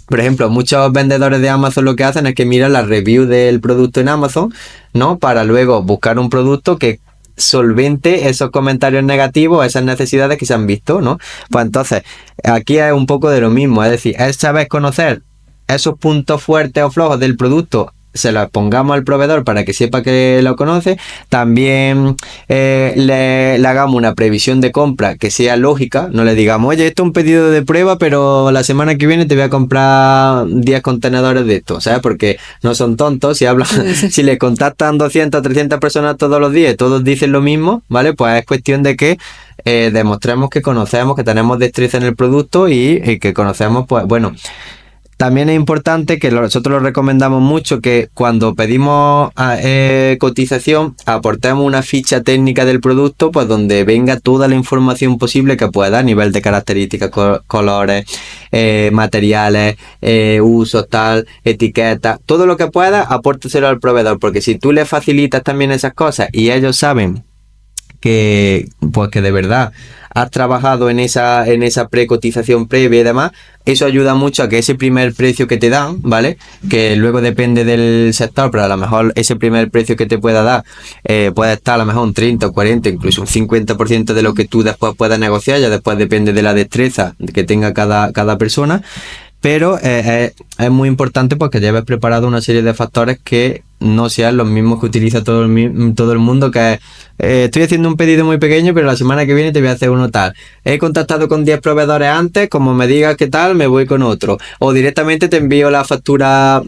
por ejemplo, muchos vendedores de Amazon lo que hacen es que miran las reviews del producto en Amazon, ¿no? Para luego buscar un producto que solvente esos comentarios negativos, esas necesidades que se han visto, ¿no? Pues entonces, aquí es un poco de lo mismo, es decir, es saber conocer esos puntos fuertes o flojos del producto, se los pongamos al proveedor para que sepa que lo conoce. También le hagamos una previsión de compra que sea lógica. No le digamos, oye, esto es un pedido de prueba, pero la semana que viene te voy a comprar 10 contenedores de esto, ¿sabes? Porque no son tontos. Si hablan, si le contactan 200 o 300 personas todos los días y todos dicen lo mismo, ¿vale? Pues es cuestión de que demostremos que conocemos, que tenemos destreza en el producto y que conocemos, pues bueno. También es importante que nosotros lo recomendamos mucho que cuando pedimos cotización aportemos una ficha técnica del producto, pues donde venga toda la información posible que pueda a nivel de características, colores, materiales, usos, tal, etiquetas, todo lo que pueda, apórteselo al proveedor, porque si tú le facilitas también esas cosas y ellos saben que pues que de verdad has trabajado en esa precotización previa y demás, eso ayuda mucho a que ese primer precio que te dan, ¿vale? Que luego depende del sector, pero a lo mejor ese primer precio que te pueda dar puede estar a lo mejor un 30 o 40, incluso un 50% de lo que tú después puedas negociar, ya después depende de la destreza que tenga cada persona. Pero es muy importante porque lleves preparado una serie de factores que no sean los mismos que utiliza todo el mundo, que estoy haciendo un pedido muy pequeño, pero la semana que viene te voy a hacer uno tal. He contactado con 10 proveedores antes, como me digas qué tal, me voy con otro. O directamente te envío la factura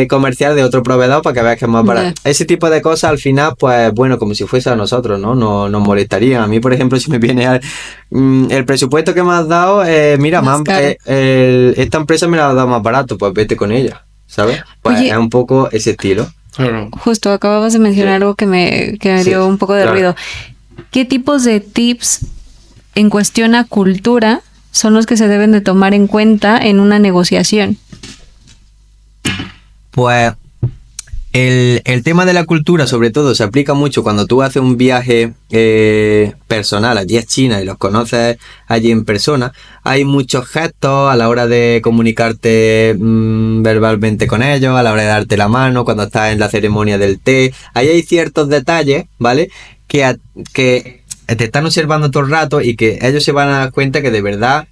comercial de otro proveedor para que veas que es más barato. Ese tipo de cosas al final, pues bueno, como si fuese a nosotros, ¿no? Nos molestarían. A mí, por ejemplo, si me viene el presupuesto que me has dado, mira, esta empresa me la ha dado más barato, pues vete con ella, ¿sabes? Pues oye, es un poco ese estilo. Justo acababas de mencionar algo que me dio un poco de ruido. ¿Qué tipos de tips en cuestión a cultura son los que se deben de tomar en cuenta en una negociación? Pues el tema de la cultura, sobre todo, se aplica mucho cuando tú haces un viaje personal allí a China y los conoces allí en persona. Hay muchos gestos a la hora de comunicarte verbalmente con ellos, a la hora de darte la mano, cuando estás en la ceremonia del té. Ahí hay ciertos detalles, ¿vale? Que te están observando todo el rato y que ellos se van a dar cuenta que de verdad...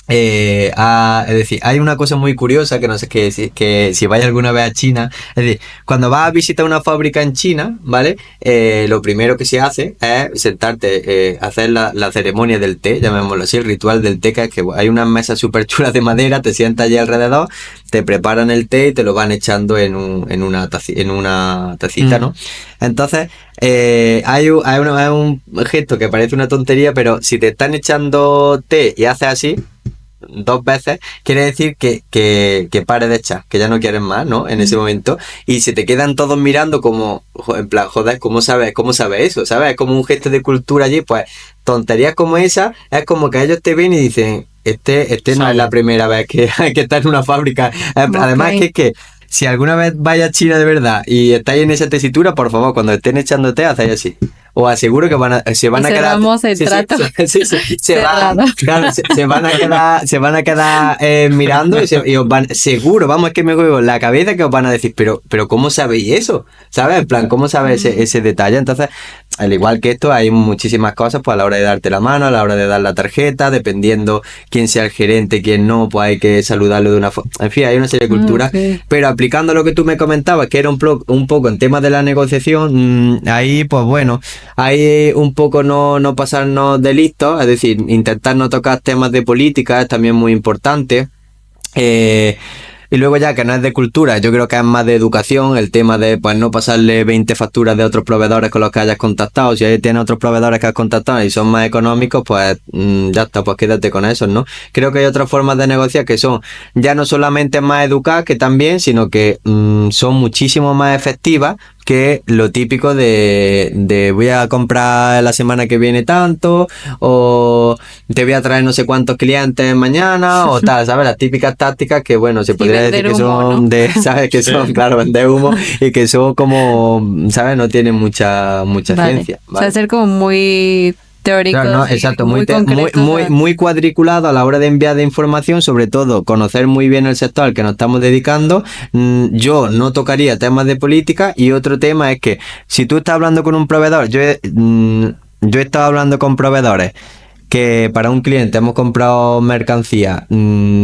es decir, hay una cosa muy curiosa que no sé, que si vais alguna vez a China, es decir, cuando vas a visitar una fábrica en China, ¿vale? Lo primero que se hace es sentarte, hacer la ceremonia del té, llamémoslo así, el ritual del té, que es que hay unas mesas súper chulas de madera, te sientas allí alrededor, te preparan el té y te lo van echando en una tacita, ¿no? Entonces, hay un gesto que parece una tontería, pero si te están echando té y haces así 2 veces, quiere decir que pares de echar, que ya no quieres más, ¿no? En ese momento, y se te quedan todos mirando como, en plan, joder, ¿cómo sabes eso? ¿Sabes? Es como un gesto de cultura allí, pues tonterías como esa, es como que ellos te ven y dicen, este no es la primera vez que está en una fábrica. Además que si alguna vez vais a China de verdad y estáis en esa tesitura, por favor, cuando estén echándote, hacéis así. Os aseguro que se van a quedar. El trato. Se van a quedar mirando y os van, seguro, vamos, es que me juego la cabeza que os van a decir, pero ¿cómo sabéis eso? ¿Sabes? En plan, ¿cómo sabes ese detalle? Entonces, al igual que esto, hay muchísimas cosas, pues a la hora de darte la mano, a la hora de dar la tarjeta, dependiendo quién sea el gerente, quién no, pues hay que saludarlo de una forma. En fin, hay una serie de culturas, pero aplicando lo que tú me comentabas, que era un poco en temas de la negociación, ahí, pues bueno, hay un poco no pasarnos de listos, es decir, intentar no tocar temas de política es también muy importante. Y luego ya que no es de cultura, yo creo que es más de educación, el tema de pues no pasarle 20 facturas de otros proveedores con los que hayas contactado. Si ahí tienes otros proveedores que has contactado y son más económicos, pues ya está, pues quédate con esos, ¿no? Creo que hay otras formas de negociar que son ya no solamente más educadas, que también, sino que son muchísimo más efectivas que lo típico de voy a comprar la semana que viene tanto, o te voy a traer no sé cuántos clientes mañana, o tal, ¿sabes? Las típicas tácticas que, bueno, se podría decir que humo, son ¿no? de, ¿sabes? Que son, claro, vender humo y que son como, ¿sabes? No tienen mucha Vale. ciencia. O sea, ser como muy teóricos, Claro, no, y exacto, muy concretos. muy cuadriculado a la hora de enviar de información, sobre todo conocer muy bien el sector al que nos estamos dedicando. Yo no tocaría temas de política, y otro tema es que si tú estás hablando con un proveedor, yo he estado hablando con proveedores que para un cliente hemos comprado mercancías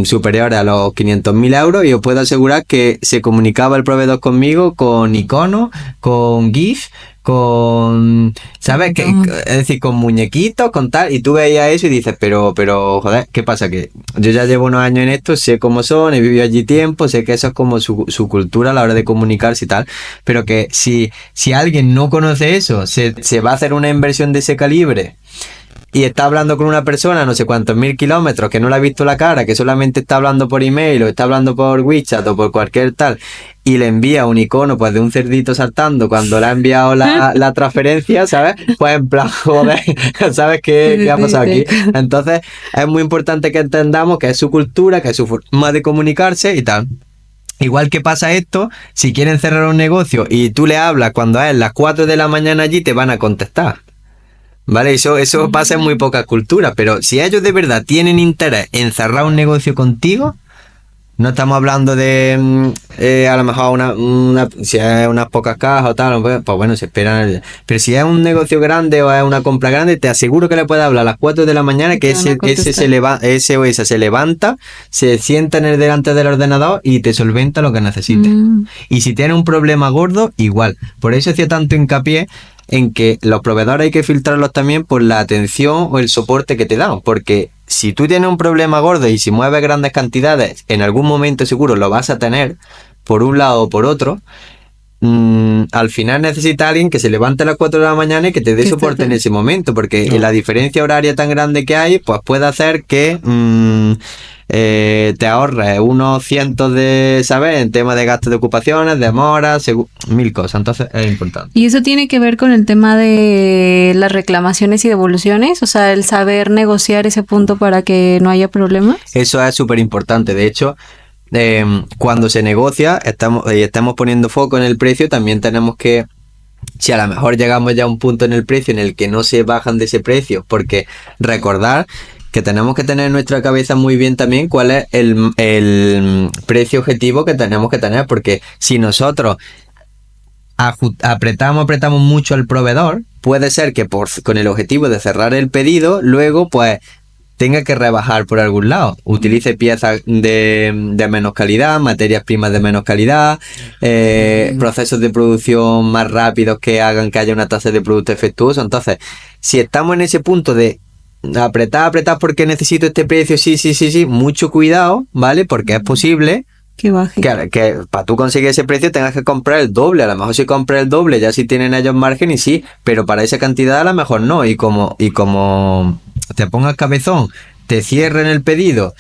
superiores a los 500.000 euros, y os puedo asegurar que se comunicaba el proveedor conmigo con iconos, con GIF, con, ¿sabes? Es decir, con muñequitos, con tal, y tú veías eso y dices, pero, joder, ¿qué pasa? Que yo ya llevo unos años en esto, sé cómo son, he vivido allí tiempo, sé que eso es como su cultura a la hora de comunicarse y tal, pero que si alguien no conoce eso, se va a hacer una inversión de ese calibre y está hablando con una persona a no sé cuántos 1000 kilómetros, que no le ha visto la cara, que solamente está hablando por email o está hablando por WeChat o por cualquier tal, y le envía un icono pues de un cerdito saltando cuando le ha enviado la transferencia, ¿sabes? Pues en plan, joder, ¿sabes qué ha pasado aquí? Entonces es muy importante que entendamos que es su cultura, que es su forma de comunicarse y tal. Igual que pasa esto, si quieren cerrar un negocio y tú le hablas cuando es las 4 de la mañana allí, te van a contestar. Vale, eso pasa en muy pocas culturas, pero si ellos de verdad tienen interés en cerrar un negocio contigo, no estamos hablando de a lo mejor si es unas pocas cajas o tal, pues bueno, se esperan. Pero si es un negocio grande o es una compra grande, te aseguro que le puedes hablar a las 4 de la mañana, que ese o esa se levanta, se sienta delante del ordenador y te solventa lo que necesites. Y si tiene un problema gordo, igual. Por eso hacía tanto hincapié en que los proveedores hay que filtrarlos también por la atención o el soporte que te dan, porque si tú tienes un problema gordo y si mueves grandes cantidades, en algún momento seguro lo vas a tener, por un lado o por otro. Al final necesita alguien que se levante a las 4 de la mañana y que te dé soporte en ese momento, porque la diferencia horaria tan grande que hay, pues puede hacer que te ahorres unos cientos de, ¿sabes? En tema de gastos de ocupaciones, demoras, mil cosas. Entonces es importante. ¿Y eso tiene que ver con el tema de las reclamaciones y devoluciones? O sea, el saber negociar ese punto para que no haya problemas. Eso es súper importante. De hecho, cuando se negocia, estamos poniendo foco en el precio, también tenemos que, si a lo mejor llegamos ya a un punto en el precio en el que no se bajan de ese precio, porque recordar que tenemos que tener en nuestra cabeza muy bien también cuál es el precio objetivo que tenemos que tener, porque si nosotros apretamos mucho al proveedor, puede ser que con el objetivo de cerrar el pedido, luego pues tenga que rebajar por algún lado, utilice piezas de menos calidad, materias primas de menos calidad, procesos de producción más rápidos que hagan que haya una tasa de producto defectuoso. Entonces, si estamos en ese punto de apretar porque necesito este precio, sí, mucho cuidado, ¿vale? Porque es posible que baje. Que para tú conseguir ese precio tengas que comprar el doble. A lo mejor si compras el doble ya sí tienen ellos margen y sí, pero para esa cantidad a lo mejor no. Y como te pongas cabezón, te cierren el pedido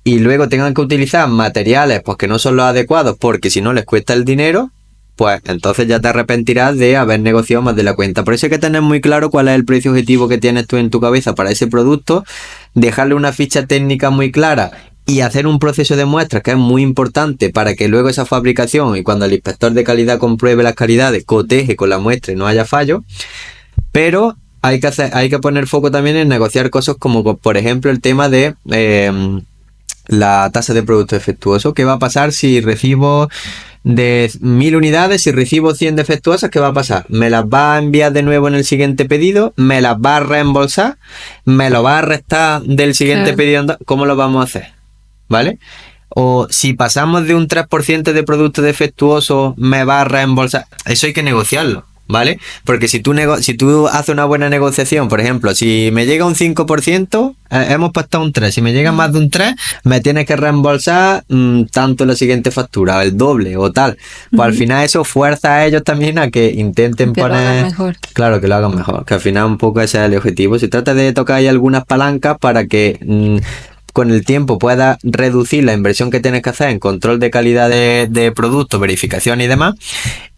y luego tengan que utilizar materiales pues que no son los adecuados porque si no les cuesta el dinero, pues entonces ya te arrepentirás de haber negociado más de la cuenta. Por eso hay que tener muy claro cuál es el precio objetivo que tienes tú en tu cabeza para ese producto, dejarle una ficha técnica muy clara y hacer un proceso de muestras que es muy importante para que luego esa fabricación y cuando el inspector de calidad compruebe las calidades, coteje con la muestra y no haya fallo. Pero hay que poner foco también en negociar cosas como por ejemplo el tema de la tasa de producto defectuoso. ¿Qué va a pasar si recibo de 1000 unidades, si recibo 100 defectuosas? ¿Qué va a pasar? ¿Me las va a enviar de nuevo en el siguiente pedido? ¿Me las va a reembolsar? ¿Me lo va a restar del siguiente pedido? ¿Cómo lo vamos a hacer? ¿Vale? O si pasamos de un 3% de producto defectuoso, ¿me va a reembolsar? Eso hay que negociarlo, ¿vale? Porque si tú haces una buena negociación, por ejemplo, si me llega un 5%, hemos puesto un 3. Si me llega más de un 3, me tienes que reembolsar tanto en la siguiente factura, el doble o tal. Pues al final eso fuerza a ellos también a que intenten Que lo hagan poner... mejor. Claro, que lo hagan mejor. Que al final un poco ese es el objetivo. Se trata de tocar ahí algunas palancas para que... con el tiempo puedas reducir la inversión que tienes que hacer en control de calidad de producto, verificación y demás.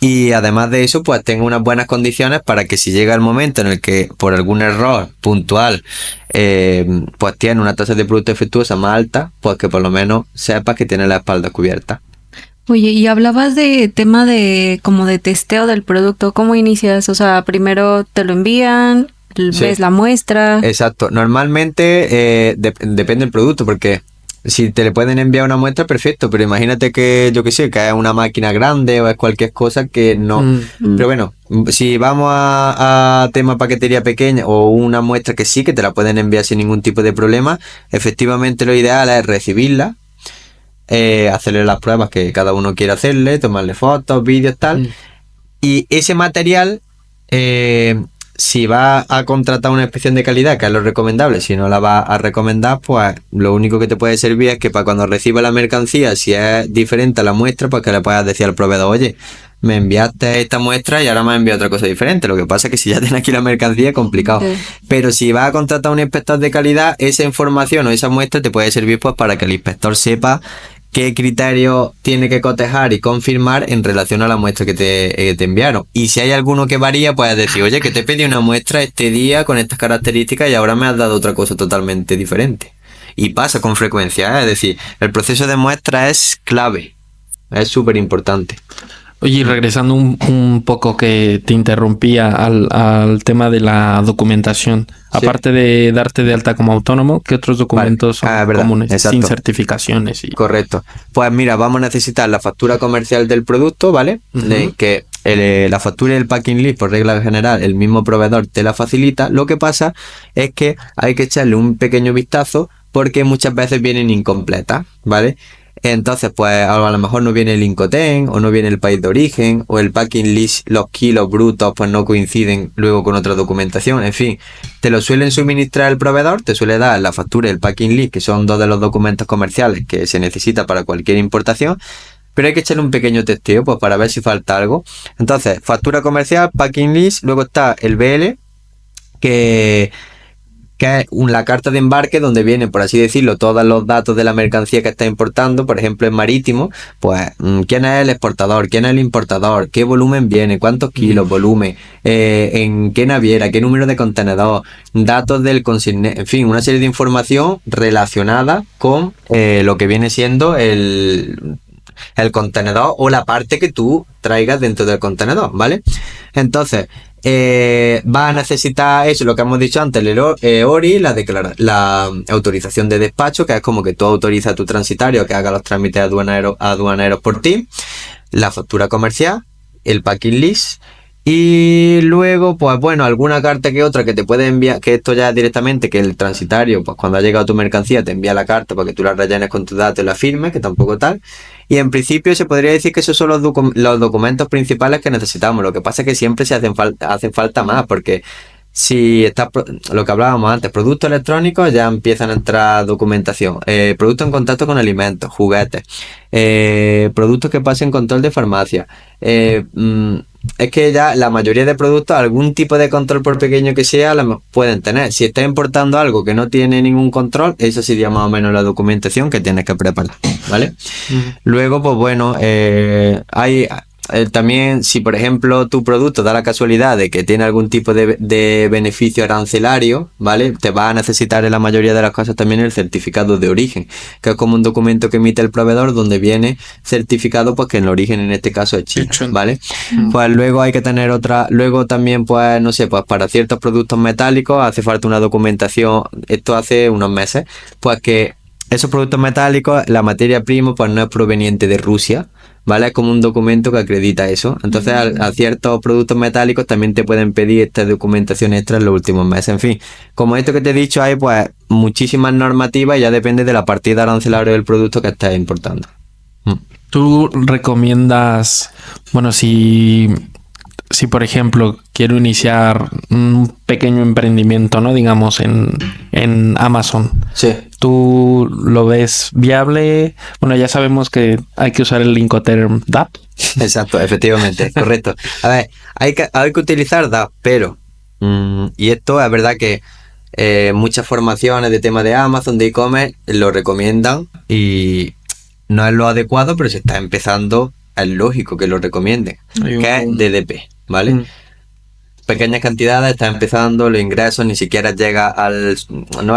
Y además de eso, pues tenga unas buenas condiciones para que si llega el momento en el que por algún error puntual pues tiene una tasa de producto defectuosa más alta, pues que por lo menos sepas que tiene la espalda cubierta. Oye, y hablabas de tema de como de testeo del producto. ¿Cómo inicias? O sea, primero te lo envían, Sí. ves la muestra. Exacto. Normalmente depende del producto, porque si te le pueden enviar una muestra, perfecto, pero imagínate que, yo qué sé, que es una máquina grande o es cualquier cosa que no... Pero bueno, si vamos a tema paquetería pequeña o una muestra que sí, que te la pueden enviar sin ningún tipo de problema, efectivamente lo ideal es recibirla, hacerle las pruebas que cada uno quiere hacerle, tomarle fotos, vídeos, tal, y ese material... si va a contratar una inspección de calidad, que es lo recomendable, si no la va a recomendar, pues lo único que te puede servir es que para cuando reciba la mercancía, si es diferente a la muestra, pues que le puedas decir al proveedor, oye, me enviaste esta muestra y ahora me has enviado otra cosa diferente. Lo que pasa es que si ya tienes aquí la mercancía es complicado. Sí. Pero si vas a contratar un inspector de calidad, esa información o esa muestra te puede servir pues para que el inspector sepa qué criterios tiene que cotejar y confirmar en relación a la muestra que te enviaron. Y si hay alguno que varía, puedes decir, oye, que te pedí una muestra este día con estas características y ahora me has dado otra cosa totalmente diferente. Y pasa con frecuencia, ¿eh? Es decir, el proceso de muestra es clave, es súper importante. Oye, y regresando un poco que te interrumpía al tema de la documentación, aparte de darte de alta como autónomo, ¿qué otros documentos son verdad, comunes exacto. sin certificaciones? Correcto. Pues mira, vamos a necesitar la factura comercial del producto, ¿vale? Que la factura y el packing list, por regla general, el mismo proveedor te la facilita. Lo que pasa es que hay que echarle un pequeño vistazo porque muchas veces vienen incompletas, ¿vale? Entonces, pues a lo mejor no viene el Incoterm o no viene el país de origen o el packing list, los kilos brutos pues no coinciden luego con otra documentación. En fin, te lo suelen suministrar el proveedor, te suele dar la factura y el packing list, que son dos de los documentos comerciales que se necesita para cualquier importación, pero hay que echarle un pequeño testeo pues para ver si falta algo. Entonces, factura comercial, packing list, luego está el BL, que es la carta de embarque donde vienen, por así decirlo, todos los datos de la mercancía que está importando. Por ejemplo, en marítimo, pues quién es el exportador, quién es el importador, qué volumen viene, cuántos kilos, volumen, en qué naviera, qué número de contenedor, datos del consignado, en fin, una serie de información relacionada con lo que viene siendo el contenedor o la parte que tú traigas dentro del contenedor, ¿vale? Entonces, vas a necesitar eso, lo que hemos dicho antes, el ORI, la autorización de despacho, que es como que tú autorizas a tu transitario que haga los trámites aduaneros por ti, la factura comercial, el packing list, y luego, pues bueno, alguna carta que otra que te puede enviar, que esto ya directamente, que el transitario, pues cuando ha llegado tu mercancía te envía la carta para que tú la rellenes con tus datos y la firmes, que tampoco tal. Y en principio se podría decir que esos son los documentos principales que necesitamos. Lo que pasa es que siempre hacen falta más, porque si está lo que hablábamos antes, productos electrónicos, ya empiezan a entrar documentación, productos en contacto con alimentos, juguetes, productos que pasen control de farmacia, es que ya la mayoría de productos algún tipo de control, por pequeño que sea, pueden tener. Si estás importando algo que no tiene ningún control, eso sería más o menos la documentación que tienes que preparar, ¿vale? Luego, pues bueno, hay también, si por ejemplo tu producto da la casualidad de que tiene algún tipo de beneficio arancelario, ¿vale? Te vas a necesitar en la mayoría de las cosas también el certificado de origen, que es como un documento que emite el proveedor donde viene certificado pues que el origen en este caso es China, ¿vale? Pues luego hay que tener luego también pues no sé, pues para ciertos productos metálicos hace falta una documentación, esto hace unos meses, pues que esos productos metálicos, la materia prima pues no es proveniente de Rusia, ¿vale? Es como un documento que acredita eso. Entonces a ciertos productos metálicos también te pueden pedir esta documentación extra en los últimos meses. En fin, como esto que te he dicho, hay pues muchísimas normativas y ya depende de la partida arancelaria del producto que estés importando. ¿Tú recomiendas, bueno, si si por ejemplo quiero iniciar un pequeño emprendimiento, ¿no? Digamos en Amazon. Sí. ¿Tú lo ves viable? Bueno, ya sabemos que hay que usar el Incoterm DAP. Exacto, efectivamente, correcto. A ver, hay que utilizar DAP, pero, y esto es verdad que muchas formaciones de tema de Amazon, de e-commerce, lo recomiendan y no es lo adecuado, pero si estás empezando, es lógico que lo recomienden, que es DDP, ¿vale? Pequeñas cantidades, estás empezando, los ingresos ni siquiera llega al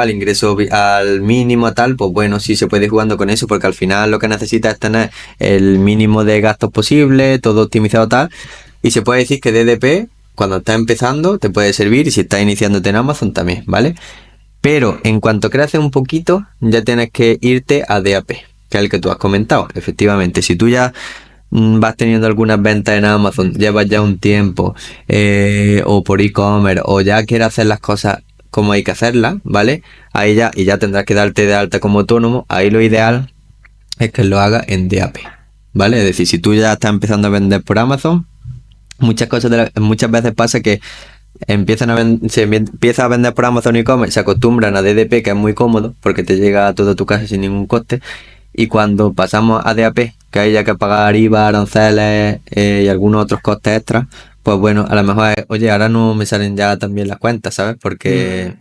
ingreso al mínimo tal, pues bueno, sí se puede ir jugando con eso, porque al final lo que necesitas es tener el mínimo de gastos posible, todo optimizado tal, y se puede decir que DDP, cuando estás empezando, te puede servir, y si estás iniciándote en Amazon también, ¿vale? Pero en cuanto creces un poquito, ya tienes que irte a DAP, que es el que tú has comentado. Efectivamente, si tú ya vas teniendo algunas ventas en Amazon, llevas ya un tiempo, o por e-commerce, o ya quieres hacer las cosas como hay que hacerlas, ¿vale? Ahí ya, y ya tendrás que darte de alta como autónomo. Ahí lo ideal es que lo hagas en DAP, ¿vale? Es decir, si tú ya estás empezando a vender por Amazon, muchas veces pasa que se empieza a vender por Amazon e-commerce, se acostumbran a DDP, que es muy cómodo porque te llega a toda tu casa sin ningún coste, y cuando pasamos a DAP, que hay ya que pagar IVA, aranceles, y algunos otros costes extras, pues bueno, a lo mejor oye, ahora no me salen ya también las cuentas, ¿sabes? Porque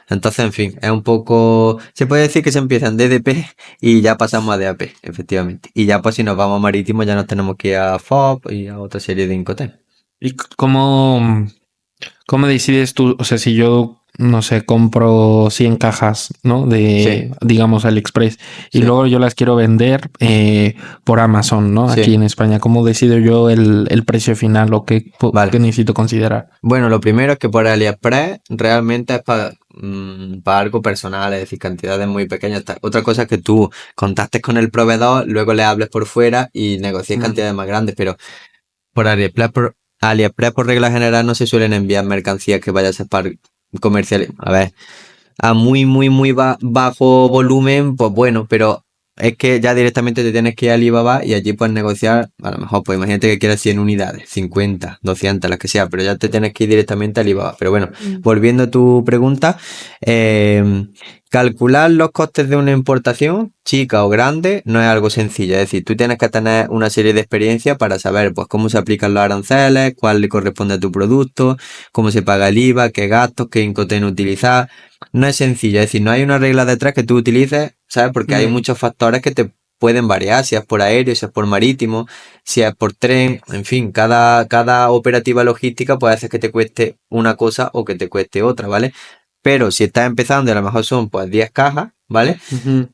entonces, en fin, es un poco, se puede decir que se empieza en DDP y ya pasamos a DAP, efectivamente, y ya pues si nos vamos a marítimo ya nos tenemos que ir a FOB y a otra serie de Incoterm. ¿Y cómo decides tú? O sea, si yo, no sé, compro 100 cajas, ¿no? De, Sí. digamos, AliExpress, y Sí. luego yo las quiero vender por Amazon, ¿no? Sí. Aquí en España. ¿Cómo decido yo el precio final o Vale. qué necesito considerar? Bueno, lo primero es que por AliExpress realmente es para algo personal, es decir, cantidades muy pequeñas. Otra cosa es que tú contactes con el proveedor, luego le hables por fuera y negocies cantidades más grandes, pero por AliExpress por regla general no se suelen enviar mercancías que vaya a ser para comercial. A ver, a muy, muy, muy bajo volumen, pues bueno, pero es que ya directamente te tienes que ir a Alibaba y allí puedes negociar, a lo mejor, pues imagínate que quieras 100 unidades, 50, 200, las que sea, pero ya te tienes que ir directamente a Alibaba. Pero bueno, volviendo a tu pregunta, calcular los costes de una importación, chica o grande, no es algo sencillo. Es decir, tú tienes que tener una serie de experiencias para saber pues cómo se aplican los aranceles, cuál le corresponde a tu producto, cómo se paga el IVA, qué gastos, qué Incoterm utilizar. No es sencillo, es decir, no hay una regla detrás que tú utilices, ¿sabes? Porque hay muchos factores que te pueden variar, si es por aéreo, si es por marítimo, si es por tren, en fin, cada operativa logística puede hacer que te cueste una cosa o que te cueste otra, ¿vale? Pero si estás empezando y a lo mejor son pues 10 cajas, ¿vale?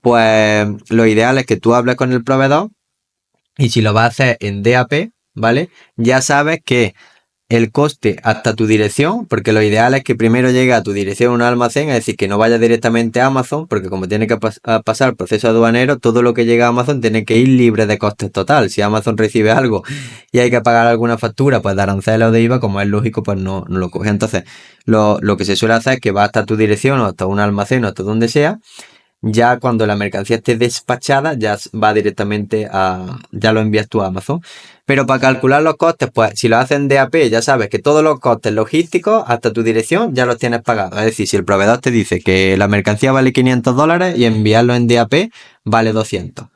Pues lo ideal es que tú hables con el proveedor y si lo vas a hacer en DAP, ¿vale? Ya sabes que el coste hasta tu dirección, porque lo ideal es que primero llegue a tu dirección un almacén, es decir, que no vaya directamente a Amazon, porque como tiene que pasar proceso aduanero, todo lo que llega a Amazon tiene que ir libre de costes total. Si Amazon recibe algo y hay que pagar alguna factura, pues de aranceles o de IVA, como es lógico, pues no lo coge. Entonces, lo que se suele hacer es que va hasta tu dirección o hasta un almacén o hasta donde sea. Ya cuando la mercancía esté despachada, ya va directamente ya lo envías tú a Amazon. Pero para calcular los costes, pues si lo hacen DAP, ya sabes que todos los costes logísticos hasta tu dirección ya los tienes pagados. Es decir, si el proveedor te dice que la mercancía vale $500 y enviarlo en DAP vale 200.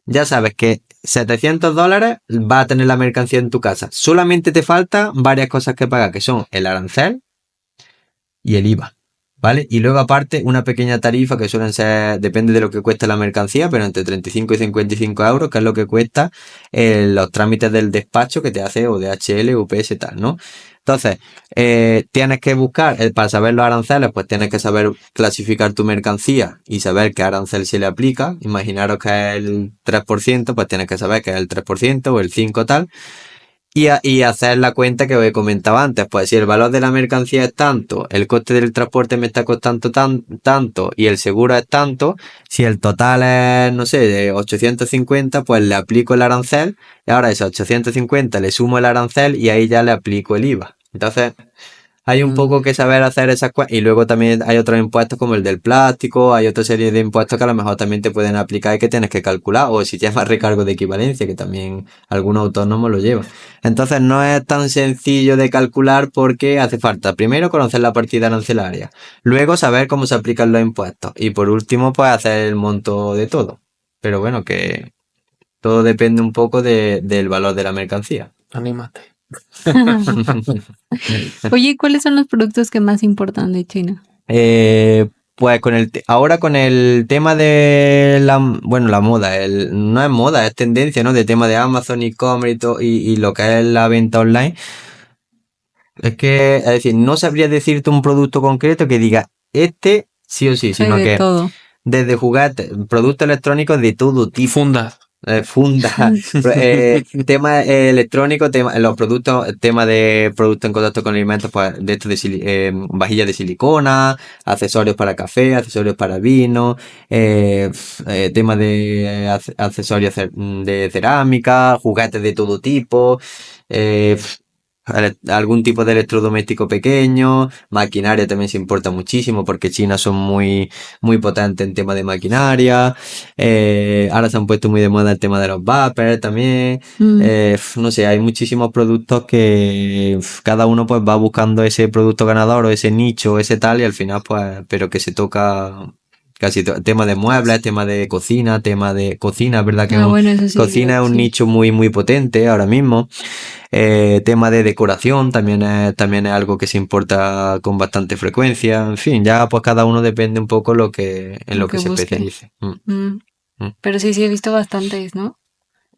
Ya sabes que $700 va a tener la mercancía en tu casa. Solamente te faltan varias cosas que pagar, que son el arancel y el IVA. ¿Vale? Y luego aparte una pequeña tarifa que suelen ser, depende de lo que cueste la mercancía, pero entre 35 y 55 euros, que es lo que cuesta los trámites del despacho que te hace o DHL, UPS, tal, ¿no? Entonces, tienes que buscar, para saber los aranceles, pues tienes que saber clasificar tu mercancía y saber qué arancel se le aplica. Imaginaros que es el 3%, pues tienes que saber que es el 3% o el 5% tal. Y hacer la cuenta que os he comentado antes, pues si el valor de la mercancía es tanto, el coste del transporte me está costando tanto y el seguro es tanto, si el total es, no sé, de 850, pues le aplico el arancel y ahora esos 850 le sumo el arancel y ahí ya le aplico el IVA. Entonces, hay un poco que saber hacer esas cosas. Y luego también hay otros impuestos como el del plástico, hay otra serie de impuestos que a lo mejor también te pueden aplicar y que tienes que calcular, o si tienes más recargo de equivalencia, que también algunos autónomos lo llevan. Entonces no es tan sencillo de calcular porque hace falta primero conocer la partida arancelaria, luego saber cómo se aplican los impuestos y por último pues hacer el monto de todo. Pero bueno, que todo depende un poco del valor de la mercancía. Anímate. Oye, ¿cuáles son los productos que más importan de China? Pues ahora con el tema de la moda, no es moda, es tendencia, ¿no? De tema de Amazon, e-commerce y lo que es la venta online. Es que, es decir, no sabría decirte un producto concreto que diga este sí o sí, Hay sino de que todo. desde juguetes, productos electrónicos de todo tipo. Fundas. Funda, tema electrónico, los productos, tema de productos en contacto con alimentos, pues de esto vajillas de silicona, accesorios para café, accesorios para vino, tema de accesorios de cerámica, juguetes de todo tipo, eh, algún tipo de electrodoméstico pequeño, maquinaria también se importa muchísimo porque China son muy potentes en tema de maquinaria. Ahora se han puesto muy de moda el tema de los vapers también. No sé, hay muchísimos productos que cada uno pues va buscando ese producto ganador o ese nicho o ese tal y al final pues, pero que se toca casi tema de muebles, tema de cocina, ¿verdad? Que Bueno, eso sí, cocina es un sí. nicho muy potente ahora mismo. Tema de decoración también es algo que se importa con bastante frecuencia. En fin, ya pues cada uno depende un poco en lo que se busque. especialice. Pero sí he visto bastantes, ¿no?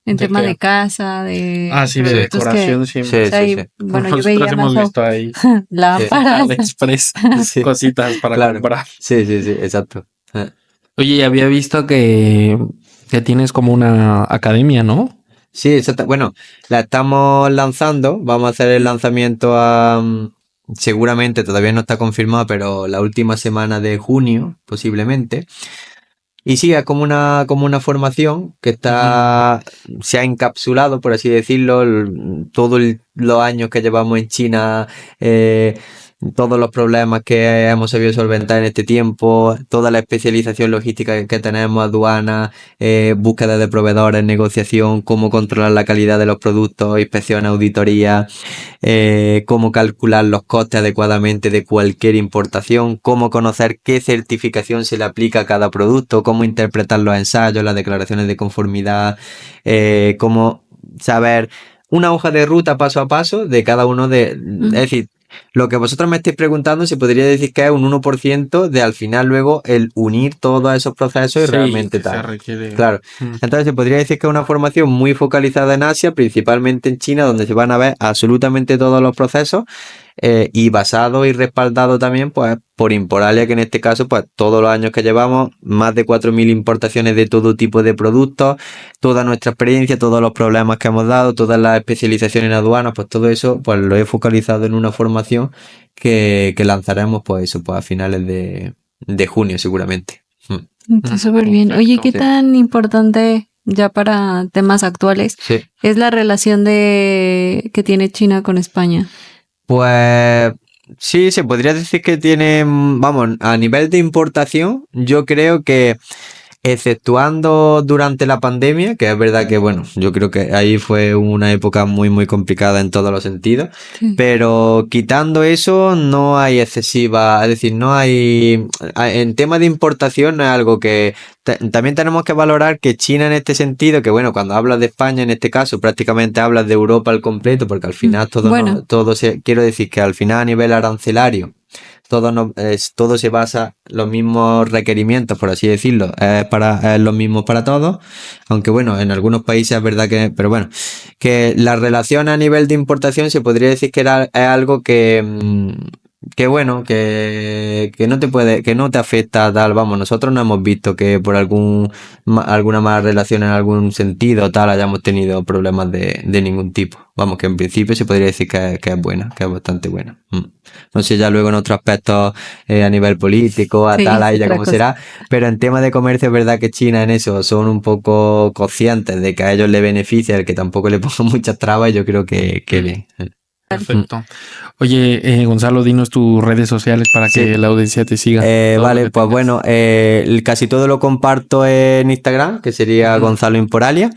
En ¿De tema qué? de casa, de Sí, de productos decoración que, siempre. o sea, Sí. bueno, yo Nosotros veía hemos más visto ahí lámparas. AliExpress Sí, cositas para claro. comprar. Sí, exacto. Oye, había visto que tienes como una academia, ¿no? Sí, exacto. Bueno, la estamos lanzando. Vamos a hacer el lanzamiento seguramente, todavía no está confirmado, pero la última semana de junio, posiblemente. Y sí, es como una formación que se ha encapsulado, por así decirlo, todos los años que llevamos en China, todos los problemas que hemos sabido solventar en este tiempo, toda la especialización logística que tenemos, aduana, búsqueda de proveedores, negociación, cómo controlar la calidad de los productos, inspección, auditoría, cómo calcular los costes adecuadamente de cualquier importación, cómo conocer qué certificación se le aplica a cada producto, cómo interpretar los ensayos, las declaraciones de conformidad, cómo saber una hoja de ruta paso a paso de cada uno es decir, lo que vosotros me estáis preguntando se podría decir que es un 1% de al final luego el unir todos esos procesos y realmente que se tal. requiere. Claro. Entonces se podría decir que es una formación muy focalizada en Asia, principalmente en China, donde se van a ver absolutamente todos los procesos y basado y respaldado también pues por Imporalia, que en este caso pues todos los años que llevamos, más de 4.000 importaciones de todo tipo de productos, toda nuestra experiencia, todos los problemas que hemos dado, todas las especializaciones en aduanas, pues todo eso pues lo he focalizado en una formación que lanzaremos pues eso pues a finales de junio seguramente. Está súper bien. Oye, ¿qué tan importante ya para temas actuales es la relación que tiene China con España? Pues sí, se podría decir que tiene, vamos, a nivel de importación, yo creo que exceptuando durante la pandemia, que es verdad que, bueno, yo creo que ahí fue una época muy complicada en todos los sentidos, pero quitando eso no hay excesiva, es decir, no hay, en tema de importación no es algo que, también tenemos que valorar que China en este sentido, que bueno, cuando hablas de España en este caso, prácticamente hablas de Europa al completo, porque al final quiero decir que al final a nivel arancelario, todo se basa los mismos requerimientos, por así decirlo, es los mismos para todos, aunque bueno, en algunos países es verdad pero bueno, que la relación a nivel de importación se podría decir que es algo que bueno, que no te afecta tal, vamos, nosotros no hemos visto que por alguna mala relación en algún sentido tal hayamos tenido problemas de ningún tipo. Vamos, que en principio se podría decir que es buena, que es bastante buena. No sé ya luego en otros aspectos a nivel político, ahí ya como será, pero en tema de comercio es verdad que China en eso son un poco conscientes de que a ellos les beneficia el que tampoco le pongan muchas trabas y yo creo que bien. Perfecto. Oye, Gonzalo, dinos tus redes sociales para que Sí. la audiencia te siga. Todo lo Vale, que pues tengas. bueno, casi todo lo comparto en Instagram, que sería Gonzalo Imporalia.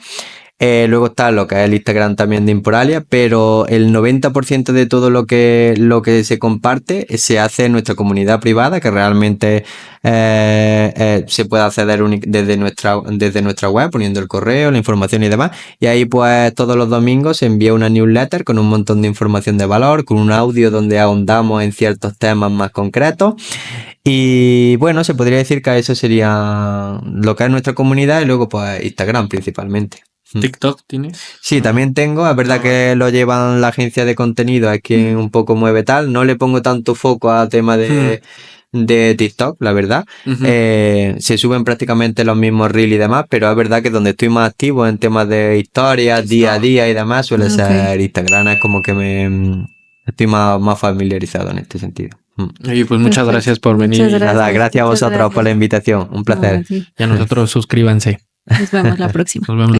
Luego está lo que es el Instagram también de Imporalia, pero el 90% de todo lo que se comparte se hace en nuestra comunidad privada, que realmente se puede acceder desde nuestra web, poniendo el correo, la información y demás. Y ahí pues todos los domingos se envía una newsletter con un montón de información de valor, con un audio donde ahondamos en ciertos temas más concretos. Y bueno, se podría decir que eso sería lo que es nuestra comunidad y luego pues Instagram principalmente. ¿TikTok tienes? Sí, también tengo, es verdad que lo llevan la agencia de contenido, es quien un poco mueve tal, no le pongo tanto foco al tema de TikTok, la verdad. Ujú. Se suben prácticamente los mismos reels y demás, pero es verdad que donde estoy más activo en temas de historias, día a día y demás, suele Ok. ser Instagram, es como que estoy más familiarizado en este sentido. Oye, pues muchas Perfecto. gracias por Muchas venir. gracias. Nada, gracias a Muchas vosotros por la gracias. invitación, un placer. No, sí. Y a nosotros suscríbanse. Nos vemos la próxima. Nos vemos.